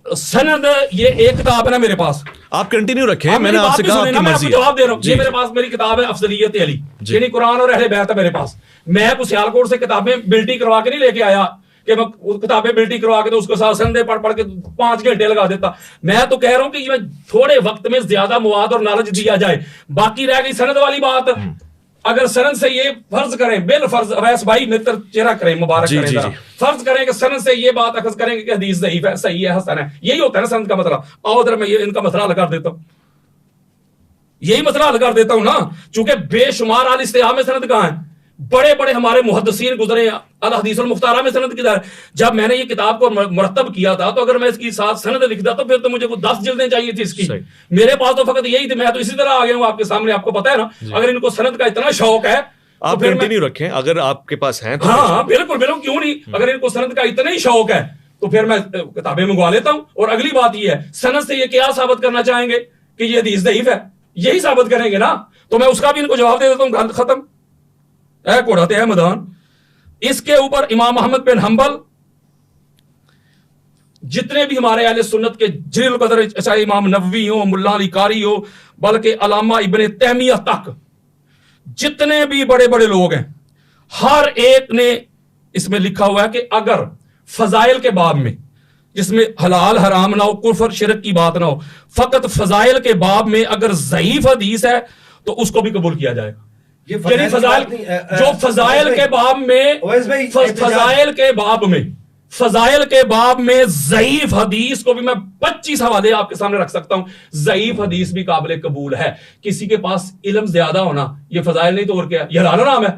سند یہ ایک کتاب ہے نا میرے پاس،
آپ کنٹینیو رکھیں. میں نے آپ سے کہا کہ مرضی ہے.
جواب دے رہا ہوں. یہ میرے پاس میری کتاب ہے افضلیت علی، یعنی قرآن اور اہل بیت ہے میرے پاس. میں کو سیالکوٹ سے کتابیں بلٹی کروا کے نہیں لے کے آیا کہ میں کتابیں بلٹی کروا کے تو اس کو ساتھ سندے پڑھ کے 5 گھنٹے لگا دیتا. میں تو کہہ رہا ہوں کہ یہ تھوڑے وقت میں زیادہ مواد اور نالج دیا جائے. باقی رہ گئی سند والی بات. اگر سند سے یہ فرض کریں بالفرض اویس بھائی میرے طرف چہرہ کریں مبارک کریں فرض کریں کہ سند سے یہ بات اخذ کریں کہ حدیث ضعیف ہے صحیح ہے حسن ہے. یہی ہوتا ہے نا سند کا مسئلہ. آؤ ادھر میں یہ ان کا مسئلہ حل کر دیتا ہوں. یہی مسئلہ حل کر دیتا ہوں نا. چونکہ بے شمار اہل استحاہ میں سند کہاں ہیں. بڑے بڑے ہمارے محدثین گزرے الحدیث المختارہ میں سند کدھر. جب میں نے یہ کتاب کو مرتب کیا تھا تو اگر میں اس کی ساتھ سند لکھتا تو پھر تو مجھے وہ 10 جلدیں چاہیے تھی اس کی. میرے پاس تو فقط یہی تھی. میں تو اسی طرح آ گیا ہوں آپ کے سامنے. آپ کو پتا ہے نا اگر ان کو سند کا اتنا شوق ہے
آپ کنٹینیو رکھیں اگر آپ کے پاس ہیں.
ہاں بالکل بالکل کیوں نہیں. اگر ان کو سند کا اتنا ہی شوق ہے تو پھر میں کتابیں منگوا لیتا ہوں. اور اگلی بات یہ ہے سند سے یہ کیا ثابت کرنا چاہیں گے کہ یہ حدیث ضعیف ہے. یہی ثابت کریں گے نا. تو میں اس کا بھی ان کو جواب دے دیتا ہوں. ختم اے کوڑاتے ہیں میدان. اس کے اوپر امام احمد بن حنبل جتنے بھی ہمارے اہل سنت کے جلیل القدر چاہے امام نووی ہو ملا علی قاری ہو بلکہ علامہ ابن تیمیہ تک جتنے بھی بڑے بڑے لوگ ہیں ہر ایک نے اس میں لکھا ہوا ہے کہ اگر فضائل کے باب میں جس میں حلال حرام نہ ہو کفر شرک کی بات نہ ہو فقط فضائل کے باب میں اگر ضعیف حدیث ہے تو اس کو بھی قبول کیا جائے گا. یعنی فضائل جو فضائل کے باب میں فضائل کے باب میں ضعیف حدیث کو بھی میں 25 حوالے آپ کے سامنے رکھ سکتا ہوں. ضعیف حدیث بھی قابل قبول ہے. کسی کے پاس علم زیادہ ہونا یہ فضائل نہیں تو اور کیا یہ حلال حرام ہے.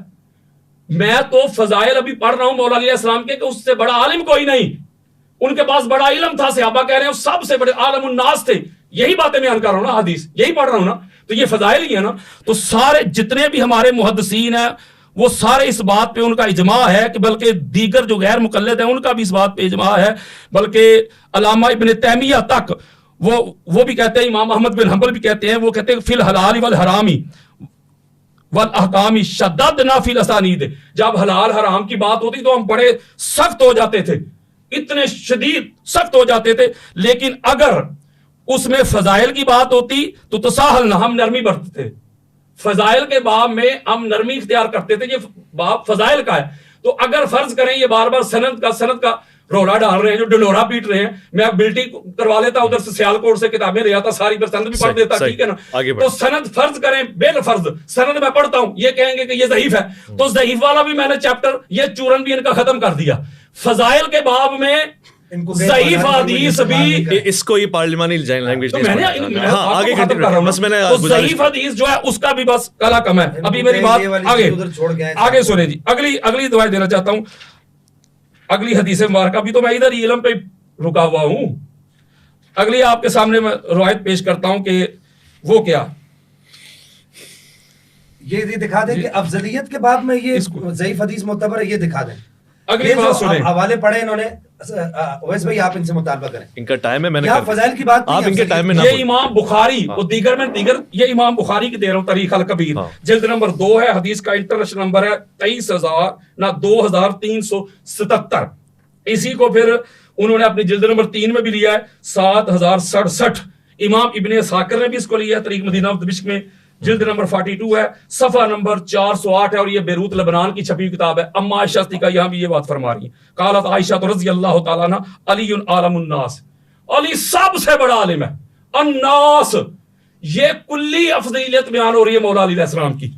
میں تو فضائل ابھی پڑھ رہا ہوں مولا علیہ السلام کے کہ اس سے بڑا عالم کوئی نہیں. ان کے پاس بڑا علم تھا. صحابہ کہہ رہے ہیں سب سے بڑے عالم الناس تھے. یہی باتیں بیان کر رہا ہوں نا حدیث یہی پڑھ رہا ہوں نا. تو یہ فضائل ہی ہے نا. تو سارے جتنے بھی ہمارے محدثین ہیں وہ سارے اس بات پہ ان کا اجماع ہے کہ بلکہ دیگر جو غیر مقلد ہیں ان کا بھی اس بات پہ اجماع ہے. بلکہ علامہ ابن تیمیہ تک وہ بھی کہتے ہیں امام احمد بن حنبل بھی کہتے ہیں وہ کہتے ہیں فی الحلال والحرامی والاحکام شددنا فی الاسانید. جب حلال حرام کی بات ہوتی تو ہم بڑے سخت ہو جاتے تھے اتنے شدید سخت ہو جاتے تھے. لیکن اگر اس میں فضائل کی بات ہوتی تو تساہل نہ ہم نرمی برتتے تھے. فضائل کے باب میں ہم نرمی اختیار کرتے تھے. یہ باب فضائل کا ہے. تو اگر فرض کریں یہ بار بار سند کا رولا ڈال رہے ہیں جو ڈنڈورا پیٹ رہے ہیں میں بلٹی کروا لیتا ادھر سے سیالکوٹ سے کتابیں لے آتا ساری پر سند بھی پڑھ دیتا ٹھیک ہے نا. تو سند فرض کریں بالفرض سند میں پڑھتا ہوں یہ کہیں گے کہ یہ ضعیف ہے تو ضعیف والا بھی میں نے چیپٹر یہ چورن بھی ان کا ختم کر دیا. فضائل کے باب میں ضعیف حدیث بھی
اس کو یہ پارلیمانی لینگویج
آگے ضعیف حدیث جو ہے اس کا بھی بس کلا کم ہے. ابھی میری بات آگے سنیں جی. اگلی دعائیں دینا چاہتا ہوں. اگلی حدیث مبارکہ بھی تو میں ادھر علم پہ رکا ہوا ہوں. اگلی آپ کے سامنے میں روایت پیش کرتا ہوں کہ وہ کیا
یہ دکھا دیں کہ افضلیت کے بعد میں یہ ضعیف حدیث معتبر ہے، یہ دکھا دیں.
اگلی بات سنیں،
حوالے پڑھے انہوں نے. اویس بھائی آپ ان سے مطالبہ کریں.
ان کا ٹائم ہے، میں نے
فضائل کی بات
آپ ان کے ٹائم میں نہ
یہ امام بخاری اور دیگر یہ امام بخاری کی دے رہا ہوں تاریخ الکبیر جلد نمبر 2 ہے، حدیث کا انٹرنیشنل نمبر ہے 23,2377. اسی کو پھر انہوں نے اپنی جلد نمبر 3 میں بھی لیا ہے 7067. امام ابن ساکر نے بھی اس کو لیا ہے طریق مدینہ دمشق میں، جلد نمبر 42 ہے، صفحہ نمبر 408 ہے، اور یہ بیروت لبنان کی چھپی کتاب ہے. اما عائشہ صدیقہ یہاں بھی یہ بات فرما رہی ہیں، قالت عائشہ رضی اللہ تعالیٰ عنہ علی عالم الناس، علی سب سے بڑا عالم ہے. الناس، یہ کلی افضلیت بیان ہو رہی ہے مولا علی علیہ السلام کی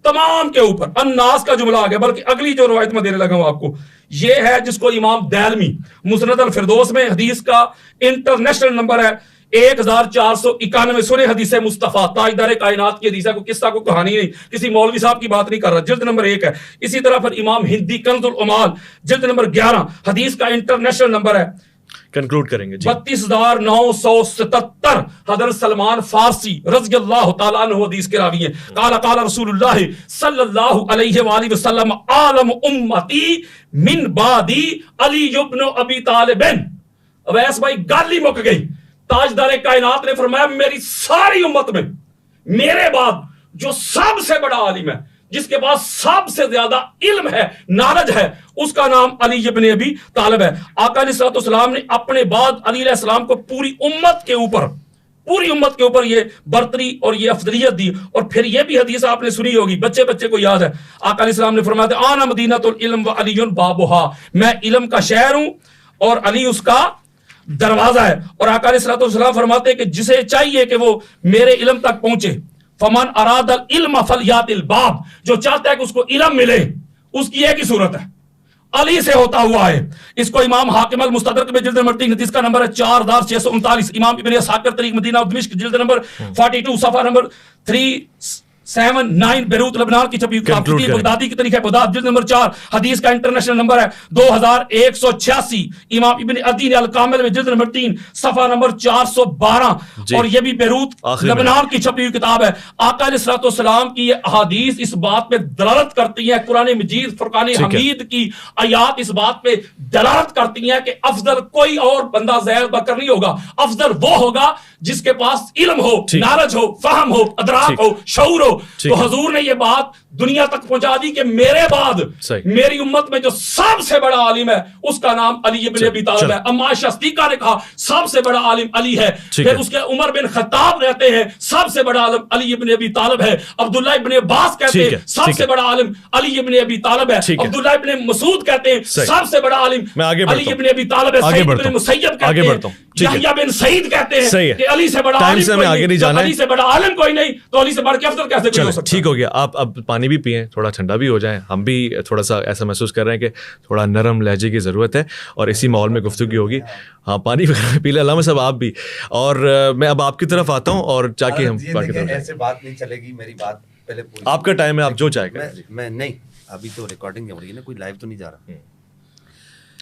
تمام کے اوپر. الناس کا جملہ آ گیا. بلکہ اگلی جو روایت میں دینے لگا ہوں آپ کو، یہ ہے جس کو امام دہلوی مسند الفردوس میں حدیث کا انٹرنیشنل نمبر ہے 1491. سنے حدیث مصطفیٰ تاجدار کائنات کی حدیث ہے، کوئی قصہ کو کہانی نہیں، کسی مولوی صاحب کی بات نہیں کر رہا، جلد نمبر 1 ہے. اسی طرح پھر امام ہندی کنز العمال جلد نمبر 11 حدیث کا انٹرنیشنل نمبر ہے.
کنکلوڈ کریں گے
32,977. حضرت سلمان فارسی رضی اللہ تعالیٰ عنہ حدیث کے راوی ہیں. قال قال رسول اللہ صلی اللہ علیہ وآلہ وسلم عالم امتی من بعدی علی ابن ابی طالب. اویس بھائی گل ہی مک گئی. تاجدار کائنات نے فرمایا میری ساری امت میں میرے بعد جو سب سے بڑا عالم ہے، جس کے پاس سب سے زیادہ علم ہے، نالج ہے، اس کا نام علی ابن ابی طالب ہے. آقا علیہ السلام نے اپنے بعد علی علیہ السلام کو پوری امت کے اوپر یہ برتری اور یہ افضلیت دی. اور پھر یہ بھی حدیث آپ نے سنی ہوگی، بچے کو یاد ہے. آقا علیہ السلام نے فرمایا تھا آنا مدینۃ العلم و علی بابھا، میں علم کا شہر ہوں اور علی اس کا دروازہ ہے. اور آقا علیہ السلام فرماتے ہیں کہ جسے چاہیے کہ وہ میرے علم تک پہنچے، فمن اراد العلم فلیات الباب، جو چاہتا ہے کہ اس کو علم ملے اس کی ایک ہی صورت ہے، علی سے ہوتا ہوا ہے. اس کو امام حاکم المستدرک میں جلد نمبر 3 حدیث کا نمبر ہے 4639. امام ابن ساکر طریق مدینہ دمشق جلد نمبر 42 صفحہ نمبر 379 بیروت لبنان کی چھپی بغدادی کی طریق ہے بغداد جلد نمبر 4 حدیث کا انٹرنیشنل نمبر ہے 2186. امام ابن عدی الکامل میں جلد نمبر 3 صفحہ نمبر 412. اور یہ بھی بیروت لبنان کی چھپی ہوئی کتاب ہے. آقا علیہ السلام کی یہ احادیث اس بات پہ دلالت کرتی ہیں، قرآن مجید فرقان حمید کی آیات اس بات پہ دلالت کرتی ہیں کہ افضل کوئی اور بندہ زید بکر نہیں ہوگا، افضل وہ ہوگا جس کے پاس علم ہو، نالج ہو، فہم ہو، ادراک ہو، شعور ہو. تو حضور نے یہ بات دنیا تک پہنچا دی کہ میرے بعد میری امت میں جو سب سے بڑا عالم ہے اس کا نام علی ابن ابی طالب ہے. اما عائشہ صدیقہ نے کہا سب سے بڑا عالم علی ہے. پھر اس کے عمر بن خطاب رہتے ہیں سب سے بڑا عالم علی ابن ابی طالب ہے. عبداللہ ابن عباس کہتے ہیں سب سے بڑا عالم علی ابن ابی طالب ہے. عبداللہ ابن مسعود کہتے ہیں سب سے بڑا عالم علی ابن ابی طالب ہے. سعید بن مسیب کہتے ہیں، یحییٰ بن سعید کہتے ہیں کہ علی سے بڑا عالم کوئی نہیں، علی سے بڑا عالم کوئی نہیں تو علی سے بڑھ کے افضل کیسے کوئی ہو سکتا ہے.
ٹھیک ہو گیا. آپ اب پانی بھی پئیں، تھوڑا ٹھنڈا بھی ہو جائیں. ہم بھی تھوڑا سا ایسا محسوس کر رہے ہیں کہ تھوڑا نرم لہجے کی ضرورت ہے اور اسی ماحول میں گفتگو ہوگی. ہاں پانی وغیرہ پی لیں علامہ صاحب آپ بھی. اور میں اب آپ کی طرف آتا ہوں اور جا کے ہم
ایسے بات نہیں چلے گی. میری بات پہلے
آپ کا ٹائم ہے، آپ جو چاہے کریں.
میں نہیں، ابھی تو ریکارڈنگ ہو رہی ہے نا، کوئی لائیو تو نہیں جا رہا.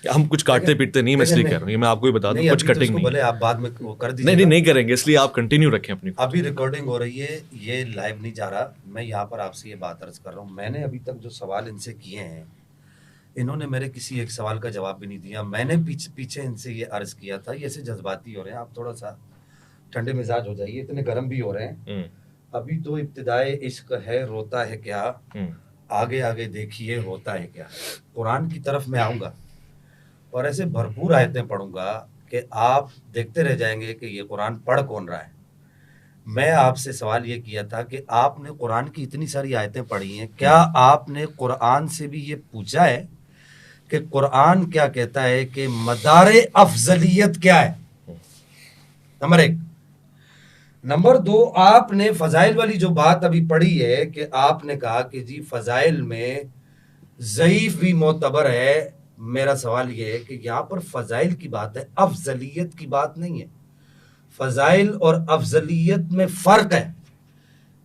ہم کچھ کاٹتے پیٹتے نہیں، میں اس لیے کہہ رہا ہوں، میں آپ کو بھی بتا دوں کچھ کٹنگ نہیں.
بولے آپ بعد میں وہ کر دیجیے.
نہیں کریں گے، اس لیے آپ کنٹینیو رکھیں اپنی.
ابھی ریکارڈنگ ہو رہی ہے، یہ لائیو نہیں جا رہا. میں یہاں پر آپ سے یہ بات عرض کر رہا ہوں، میں نے ابھی تک جو سوال ان سے کیے ہیں انہوں نے میرے کسی ایک سوال کا جواب بھی نہیں دیا. میں نے پیچھے ان سے یہ عرض کیا تھا، یہ ایسے جذباتی ہو رہے ہیں، آپ تھوڑا سا ٹھنڈے مزاج ہو جائیے، اتنے گرم بھی ہو رہے ہیں. ابھی تو ابتدائے عشق ہے، روتا ہے کیا، آگے آگے دیکھیے ہوتا ہے کیا. قرآن کی طرف میں آؤں گا اور ایسے بھرپور آیتیں پڑھوں گا کہ آپ دیکھتے رہ جائیں گے کہ یہ قرآن پڑھ کون رہا ہے. میں آپ سے سوال یہ کیا تھا کہ آپ نے قرآن کی اتنی ساری آیتیں پڑھی ہیں، کیا آپ نے قرآن سے بھی یہ پوچھا ہے کہ قرآن کیا کہتا ہے کہ مدار افضلیت کیا ہے؟ نمبر 1. نمبر 2، آپ نے فضائل والی جو بات ابھی پڑھی ہے کہ آپ نے کہا کہ جی فضائل میں ضعیف بھی معتبر ہے. میرا سوال یہ ہے کہ یہاں پر فضائل کی بات ہے، افضلیت کی بات نہیں ہے. فضائل اور افضلیت میں فرق ہے.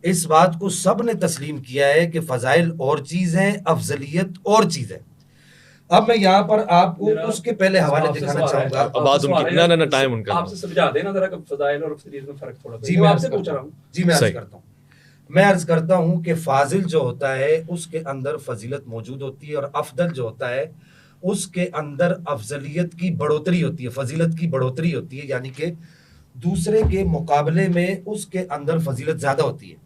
اس بات کو سب نے تسلیم کیا ہے کہ فضائل اور چیز ہیں، افضلیت اور چیز ہے. اب میں یہاں پر آپ کو اس کے پہلے حوالے دکھانا چاہوں گا.
بات ان کی نہ ٹائم ان کا
آپ سے سمجھا دینا ذرا کہ فضائل اور افضلیت میں فرق تھوڑا.
جی میں آپ سے پوچھ رہا ہوں. جی میں عرض کرتا ہوں.
میں عرض کرتا ہوں کہ فاضل جو ہوتا ہے اس کے اندر فضیلت موجود ہوتی ہے، اور افضل جو ہوتا ہے اس کے اندر افضلیت کی بڑھوتری ہوتی ہے، فضیلت کی بڑھوتری ہوتی ہے، یعنی کہ دوسرے کے مقابلے میں اس کے اندر فضیلت زیادہ ہوتی ہے۔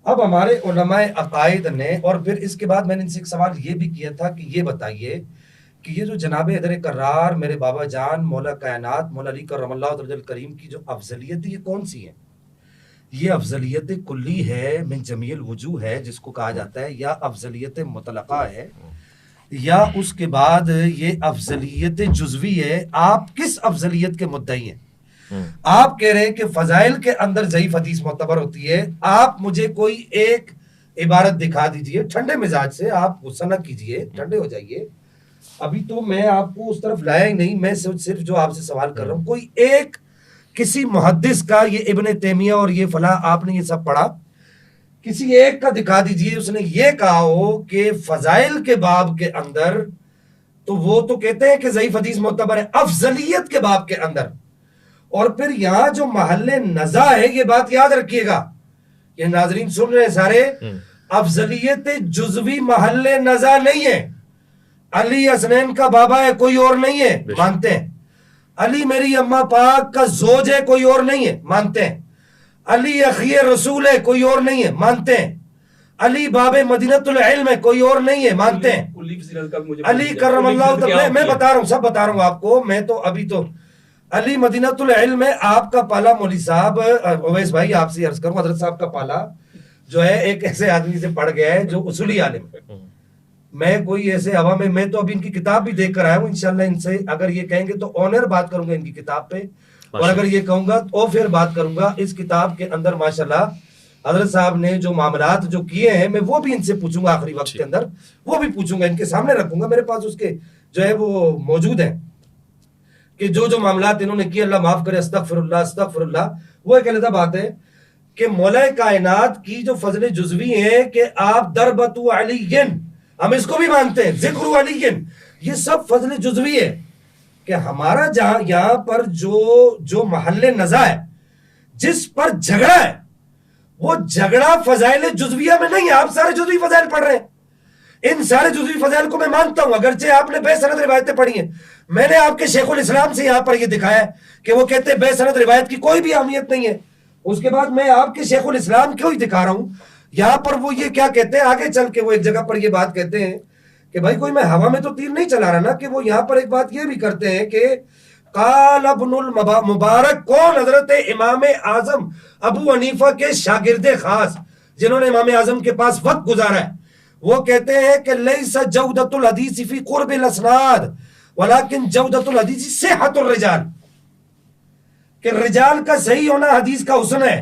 اب ہمارے علماء عقائد نے، اور پھر اس کے بعد میں نے ان سے ایک سوال یہ بھی کیا تھا کہ یہ بتائیے کہ یہ جو جناب حیدر کرار میرے بابا جان مولا کائنات مولا علی کرم اللہ وجہ الکریم کی جو افضلیت ہے یہ کون سی ہے؟ یہ افضلیت کلی ہے، من جمیع الوجوہ ہے جس کو کہا جاتا ہے، یا افضلیت مطلقہ ہے، یا اس کے بعد یہ افضلیت جزوی ہے؟ آپ کس افضلیت کے مدعی ہیں؟ آپ کہہ رہے ہیں کہ فضائل کے اندر ضعیف حدیث معتبر ہوتی ہے، آپ مجھے کوئی ایک عبارت دکھا دیجئے ٹھنڈے مزاج سے، آپ غصہ نہ کیجئے، ٹھنڈے ہو جائیے، ابھی تو میں آپ کو اس طرف لایا ہی نہیں، میں صرف جو آپ سے سوال کر رہا ہوں، کوئی ایک کسی محدث کا، یہ ابن تیمیہ اور یہ فلاں آپ نے یہ سب پڑھا، کسی ایک کا دکھا دیجئے اس نے یہ کہا ہو کہ فضائل کے باب کے اندر تو وہ تو کہتے ہیں کہ ضعیف حدیث معتبر ہے، افضلیت کے باب کے اندر۔ اور پھر یہاں جو محل نزاع ہے، یہ بات یاد رکھیے گا، یہ ناظرین سن رہے ہیں سارے، افضلیت جزوی محل نزاع نہیں ہے۔ علی حسنین کا بابا ہے، کوئی اور نہیں ہے، مانتے ہیں۔ علی میری اماں پاک کا زوج ہے، کوئی اور نہیں ہے، مانتے ہیں۔ علی اخی رسول ہے، کوئی اور نہیں ہے، مانتے ہیں۔ علی باب مدینۃ العلم ہے، کوئی اور نہیں ہے، مانتے ہیں۔ علی کرم اللہ، میں بتا رہا ہوں، سب بتا رہا ہوں آپ کو، میں تو ابھی تو علی مدینۃ العلم ہے۔ آپ کا پالا مولوی صاحب اویس بھائی، آپ سے عرض کروں، حضرت صاحب کا پالا جو ہے ایک ایسے آدمی سے پڑھ گیا ہے جو اصولی عالم ہے۔ میں کوئی ایسے ہوا میں تو ابھی ان کی کتاب بھی دیکھ کر آیا ہوں، انشاءاللہ ان سے اگر یہ کہیں گے تو آنر بات کروں گا ان کی کتاب پہ، اور اگر یہ کہوں گا تو پھر بات کروں گا اس کتاب کے اندر۔ ماشاءاللہ حضرت صاحب نے جو معاملات جو کیے ہیں، میں وہ بھی ان سے پوچھوں گا آخری وقت کے اندر، وہ بھی پوچھوں گا، ان کے سامنے رکھوں گا، میرے پاس اس کے جو ہے وہ موجود ہیں کہ جو معاملات انہوں نے کیے، اللہ معاف کرے، استغفر اللہ استغفر اللہ۔ وہ ایک علیحدہ بات ہے کہ مولا کائنات کی جو فضل جزوی ہے کہ آپ دربت علی، ہم اس کو بھی مانتے ہیں، ذکر علی، یہ سب فضل جزوی ہے کہ ہمارا جہاں یہاں پر جو محل نزاع ہے، جس پر جھگڑا ہے، وہ جھگڑا فضائل جزویہ میں نہیں ہے۔ آپ سارے جزوی فضائل پڑھ رہے ہیں، ان سارے جزوی فضائل کو میں مانتا ہوں، اگرچہ آپ نے بے سند روایتیں پڑھی ہیں۔ میں نے آپ کے شیخ الاسلام سے یہاں پر یہ دکھایا ہے کہ وہ کہتے ہیں بے سند روایت کی کوئی بھی اہمیت نہیں ہے۔ اس کے بعد میں آپ کے شیخ الاسلام کیوں ہی دکھا رہا ہوں، یہاں پر وہ یہ کیا کہتے ہیں، آگے چل کے وہ ایک جگہ پر یہ بات کہتے ہیں کہ بھائی کوئی میں ہوا میں تو تیر نہیں چلا رہا نا، کہ وہ یہاں پر ایک بات یہ بھی کرتے ہیں کہ قال ابن المبارک، کون؟ حضرت امام اعظم ابو حنیفہ کے شاگرد خاص، جنہوں نے امام اعظم کے پاس وقت گزارا ہے، وہ کہتے ہیں کہ لیس جودۃ الحدیث فی قرب الاسناد ولکن جودۃ الحدیث صحۃ الرجال، کہ رجال کا صحیح ہونا حدیث کا حسن ہے،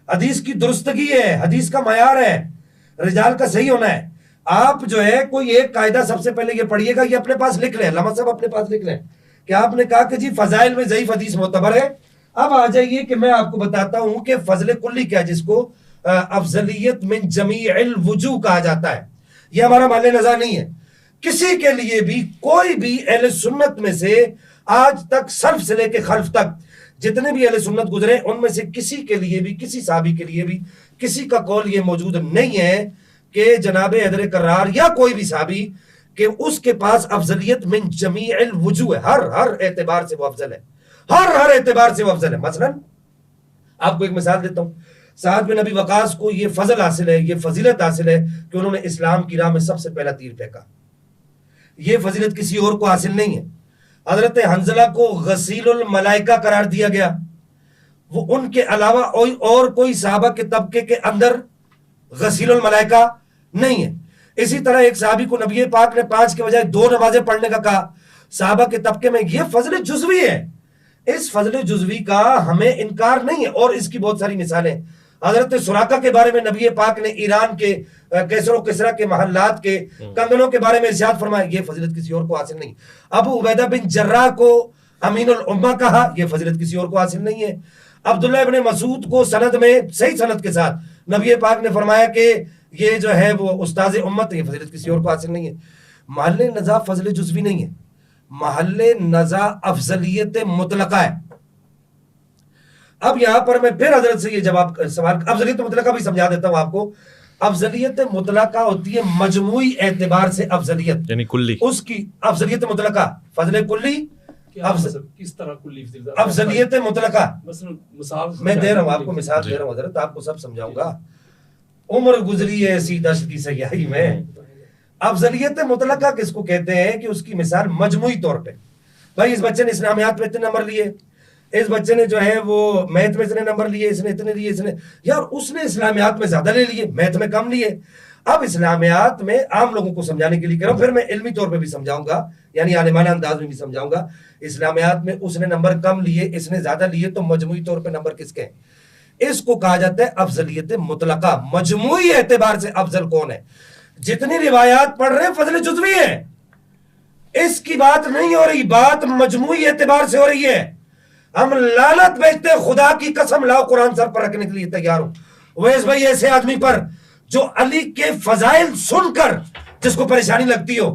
حدیث کی درستگی ہے، حدیث کا معیار ہے، رجال کا صحیح ہونا ہے۔ آپ جو ہے کوئی ایک قاعدہ سب سے پہلے یہ پڑھیے گا، یہ اپنے پاس لکھ لیں، علامہ صاحب اپنے پاس لکھ لیں، کہ آپ نے کہا کہ جی فضائل میں ضعیف حدیث معتبر ہے۔ اب آ جائیے کہ میں آپ کو بتاتا ہوں کہ فضل کلی کیا، جس کو افضلیت من جمیع الوجوہ کہا جاتا ہے، یہ ہمارا محل نزاع نہیں ہے۔ کسی کے لیے بھی، کوئی بھی اہل سنت میں سے آج تک سلف سے لے کے خلف تک جتنے بھی اہل سنت گزرے، ان میں سے کسی کے لیے بھی، کسی صحابی کے لیے بھی کسی کا قول یہ موجود نہیں ہے کہ جناب حیدر کرار یا کوئی بھی صحابی کہ اس کے پاس افضلیت من جمیع الوجوہ ہے، ہر اعتبار سے وہ افضل ہے، ہر اعتبار سے وہ افضل ہے۔ مثلا آپ کو ایک مثال دیتا ہوں، سعد بن ابی وقاص کو یہ فضل حاصل ہے، یہ فضیلت حاصل ہے کہ انہوں نے اسلام کی راہ میں سب سے پہلا تیر پھینکا، یہ فضیلت کسی اور کو حاصل نہیں ہے۔ حضرت حنظلہ کو غسیل الملائکہ قرار دیا گیا، وہ ان کے علاوہ اور کوئی صحابہ کے طبقے کے اندر غسیل الملائکہ نہیں ہے۔ اسی طرح ایک صحابی کو نبی پاک نے 5 کے بجائے 2 نمازیں پڑھنے کا کہا، صحابہ کے طبقے میں، یہ فضل جزوی ہے۔ اس فضل جزوی کا ہمیں انکار نہیں ہے، اور اس کی بہت ساری مثالیں۔ حضرت سراقہ کے بارے میں نبی پاک نے ایران کے کیسر و کسرا کے محلات کے کنگنوں کے بارے میں ارشاد فرمایا، یہ فضیلت کسی اور کو حاصل نہیں۔ ابو عبیدہ بن جراح کو امین الامہ کہا، یہ فضیلت کسی اور کو حاصل نہیں ہے۔ عبداللہ ابن مسعود کو سند میں صحیح سند کے ساتھ نبی پاک نے فرمایا کہ یہ جو ہے وہ استاذ امت ہے، یہ فضیلت کسی اور کو حاصل نہیں ہے۔ محل نزاع فضل جزوی نہیں ہے، محل نزاع افضلیت مطلقہ ہے۔ اب یہاں پر میں پھر حضرت سے یہ جواب سوال، افضلیت مطلقہ بھی سمجھا دیتا ہوں آپ کو. افضلیت مطلقہ ہوتی ہے مجموعی اعتبار سے افضلیت،
یعنی کلی.
اس کی افضلیت مطلقہ، فضل کلی،
کس طرح کلی
افضلیت مطلقہ.
مثال
میں دے رہا ہوں آپ کو، مثال دے رہا ہوں حضرت، آپ کو سب سمجھاؤں گا. عمر گزری ہے ایسی دشت کی سیاہی میں. افضلیت مطلقہ کس کو کہتے ہیں کہ اس کی مثال مجموعی طور پہ، بھائی اس بچے نے اسلامیات میں اتنے نمبر لیے، اس بچے نے جو ہے وہ میتھ میں اتنے نمبر لیے، اس نے اتنے لیے، اس نے یار اس نے اسلامیات میں زیادہ لے لیے، میتھ میں کم لیے. اب اسلامیات میں عام لوگوں کو سمجھانے کے لیے کہہ رہا ہوں، پھر میں علمی طور پہ بھی سمجھاؤں گا، یعنی عالمانہ انداز میں بھی سمجھاؤں گا. اسلامیات میں اس نے نمبر کم لیے، اس نے زیادہ لیے، تو مجموعی طور پہ نمبر کس کے ہیں؟ اس کو کہا جاتا ہے افضلیت مطلقہ. مجموعی اعتبار سے افضل کون ہے؟ جتنی روایات پڑھ رہے ہیں فضل جزوی ہے، اس کی بات نہیں ہو رہی، بات مجموعی اعتبار سے ہو رہی ہے. ہم لعنت بیچتے ہیں، خدا کی قسم لاؤ قرآن سر پر رکھنے کے لیے تیار ہوں. ویس بھائی ایسے آدمی پر جو علی کے فضائل سن کر جس کو پریشانی لگتی ہو،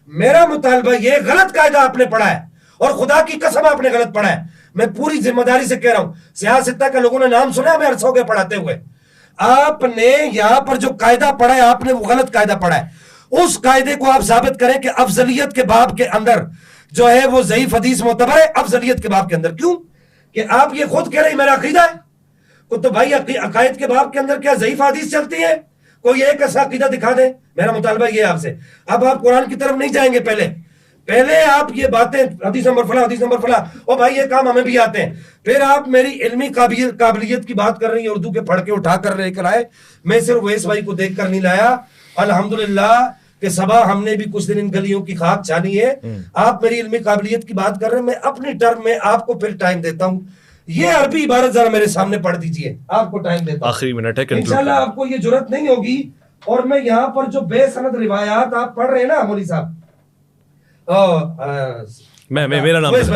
میرا مطالبہ یہ غلط قاعدہ آپ نے پڑھا ہے اور خدا کی قسم آپ نے غلط پڑھا ہے. میں پوری ذمہ داری سے کہہ رہا ہوں، سیاستہ کا لوگوں نے نام سنا ہے، ہمیں عرصہ ہو گیا پڑھاتے ہوئے. آپ نے یہاں پر جو قاعدہ پڑھا ہے آپ نے وہ غلط قاعدہ پڑھا ہے. اس قاعدے کو آپ ثابت کریں کہ افضلیت کے باب کے اندر جو ہے وہ ضعیف حدیث معتبر ہے افضلیت کے باب کے اندر. کیوں کہ آپ یہ خود کہہ رہے ہیں میرا عقیدہ ہے، تو بھائی عقائد کے باب کے اندر کیا ضعیف حدیث چلتی ہے؟ کوئی ایک ایسا عقیدہ دکھا دیں. میرا مطالبہ یہ ہے آپ سے. اب آپ قرآن کی طرف نہیں جائیں گے، پہلے آپ یہ باتیں حدیث نمبر فلاں، حدیث نمبر فلاں، اور بھائی یہ کام ہمیں بھی آتے ہیں. پھر آپ میری علمی قابلیت کی بات کر رہی ہیں، اردو کے پڑھ کے اٹھا کر لے کر آئے. میں صرف ویس بھائی کو دیکھ کر نہیں لایا، الحمدللہ کہ صبا ہم نے بھی کچھ دن ان گلیوں کی خاک چھانی ہے. آپ میری علمی قابلیت کی بات کر رہے ہیں، میں اپنی ٹرم میں آپ کو پھر ٹائم دیتا ہوں. یہ عربی عبارت ذرا میرے سامنے پڑھ دیجئے، آپ کو ٹائم دیتا ہوں.
آخری منٹ ہے،
انشاءاللہ آپ کو یہ جرات نہیں ہوگی. اور میں یہاں پر جو بے سند روایات آپ پڑھ رہے ہیں نا مولوی صاحب،
میرا نام
اویس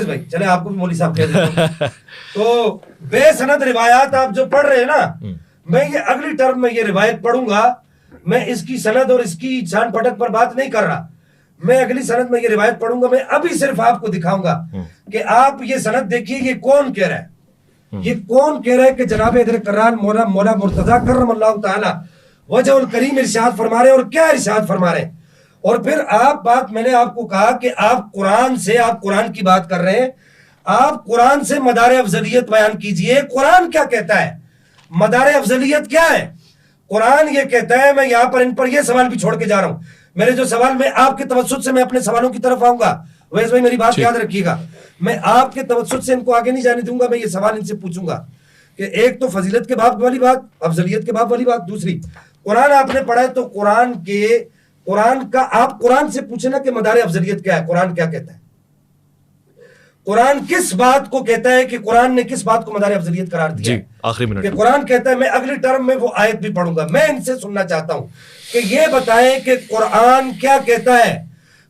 بھائی، چلے آپ کو بھی مولوی صاحب کہہ دیتا ہوں. تو بے سند روایات آپ جو پڑھ رہے ہیں نا، میں یہ اگلی ٹرم میں یہ روایت پڑھوں گا. میں اس کی سند اور اس کی چھان پھٹک پر بات نہیں کر رہا، میں اگلی سند میں یہ روایت پڑھوں گا. میں ابھی صرف آپ کو دکھاؤں گا کہ آپ یہ سند دیکھیے یہ کون کہہ رہا ہے. یہ کون کہہ رہا ہے کہ جناب حیدر کرار مولا مرتضیٰ کرم اللہ تعالی وجہ الکریم ارشاد فرما رہے ہیں. اور کیا ارشاد فرما رہے ہیں؟ اور پھر آپ بات میں نے آپ کو کہا کہ آپ قرآن کی بات کر رہے ہیں، آپ قرآن سے مدار افضلیت بیان کیجئے. قرآن کیا کہتا ہے؟ مدار افضلیت کیا ہے؟ قرآن یہ کہتا ہے، میں یہاں پر ان پر یہ سوال بھی چھوڑ کے جا رہا ہوں. میرے جو سوال میں آپ کے توسط سے میں اپنے سوالوں کی طرف آؤں گا. ویس بھائی میری بات یاد رکھیے گا، میں آپ کے توسط سے ان کو آگے نہیں جانے دوں گا. میں یہ سوال ان سے پوچھوں گا کہ ایک تو فضیلت کے باب والی بات، افضلیت کے باب والی بات. دوسری، قرآن آپ نے پڑھا ہے تو قرآن کا آپ قرآن سے پوچھیں نا کہ مدار افضلیت کیا ہے. قرآن کیا کہتا ہے؟ قرآن کس بات کو کہتا ہے کہ قرآن نے کس بات کو مدار افضلیت قرار دیا ہے؟
آخری منٹ
کہ قرآن کہتا ہے، میں اگلی ٹرم میں وہ آیت بھی پڑھوں گا. میں ان سے سننا چاہتا ہوں کہ یہ بتائیں کہ قرآن کیا کہتا ہے،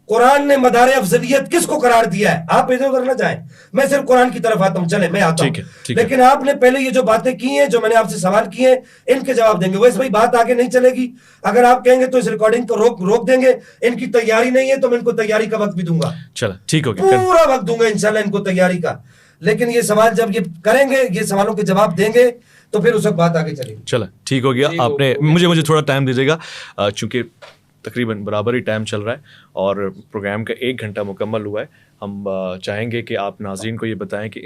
قرآن نے مدار افضلیت کس کو قرار دیا ہے. آپ ادھر ادھر نہ جائیں، میں صرف قرآن کی طرف آتا ہوں. چلے میں آتا ہوں، لیکن آپ نے پہلے یہ جو باتیں کی ہیں، جو میں نے آپ سے سوال کیے ہیں، ان کے جواب دیں گے. ویسے بھائی بات آگے نہیں چلے گی. اگر آپ کہیں گے تو اس ریکارڈنگ کو روک دیں گے. ان کی تیاری نہیں ہے تو میں ان کو تیاری کا وقت بھی دوں گا.
چلو ٹھیک ہو گیا،
پورا وقت دوں گا انشاءاللہ ان کو تیاری کا. لیکن یہ سوال جب یہ کریں گے، یہ سوالوں کے جواب دیں گے تو پھر اس وقت بات آگے چلے گی.
چلو ٹھیک ہو گیا. آپ نے مجھے تھوڑا ٹائم دیجیے گا، چونکہ تقریباً برابر ہی ٹائم چل رہا ہے اور پروگرام کا 1 گھنٹہ مکمل ہوا ہے. ہم چاہیں گے کہ آپ ناظرین کو یہ بتائیں کہ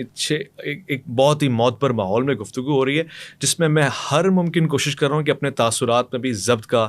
ایک بہت ہی معتبر ماحول میں گفتگو ہو رہی ہے، جس میں ہر ممکن کوشش کر رہا ہوں کہ اپنے تاثرات میں بھی ضبط کا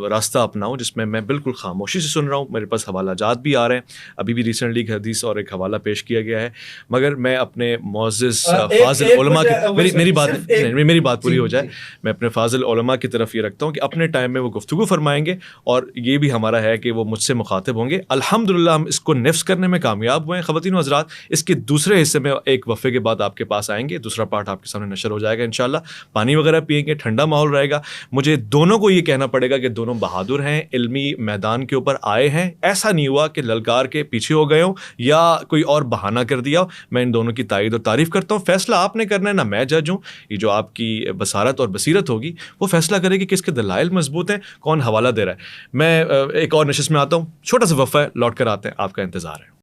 راستہ اپناؤں، جس میں میں بالکل خاموشی سے سن رہا ہوں. میرے پاس حوالہ جات بھی آ رہے ہیں، ابھی بھی ریسنٹلی ایک حدیث اور ایک حوالہ پیش کیا گیا ہے. مگر میں اپنے معزز فاضل علماء کی میری بات پوری ہو جائے، میں اپنے فاضل علماء کی طرف یہ رکھتا ہوں کہ اپنے ٹائم میں وہ گفتگو فرمائیں گے اور یہ بھی ہمارا ہے کہ وہ مجھ سے مخاطب ہوں گے. الحمدللہ ہم اس کو نفس کرنے میں کامیاب ہوئے ہیں. خواتین و حضرات، اس کے دوسرے حصے میں ایک وقفے کے بعد آپ کے پاس آئیں گے. دوسرا پارٹ آپ کے سامنے نشر ہو جائے گا انشاءاللہ. پانی وغیرہ پئیں گے، ٹھنڈا ماحول رہے گا. مجھے دونوں کو یہ کہنا پڑے گا کہ دونوں بہادر ہیں، علمی میدان کے اوپر آئے ہیں. ایسا نہیں ہوا کہ للکار کے پیچھے ہو گئے ہوں یا کوئی اور بہانہ کر دیا ہو. میں ان دونوں کی تائید اور تعریف کرتا ہوں. فیصلہ آپ نے کرنا ہے، نہ میں جج ہوں. یہ جو آپ کی بصارت اور بصیرت ہوگی وہ فیصلہ کرے گی کہ کس کے دلائل مضبوط ہیں، کون حوالہ دے رہا ہے. میں ایک اور نشست میں آتا ہوں، چھوٹا سا وقفہ ہے، لوٹ کر آتے ہیں. آپ کا انتظار ہے.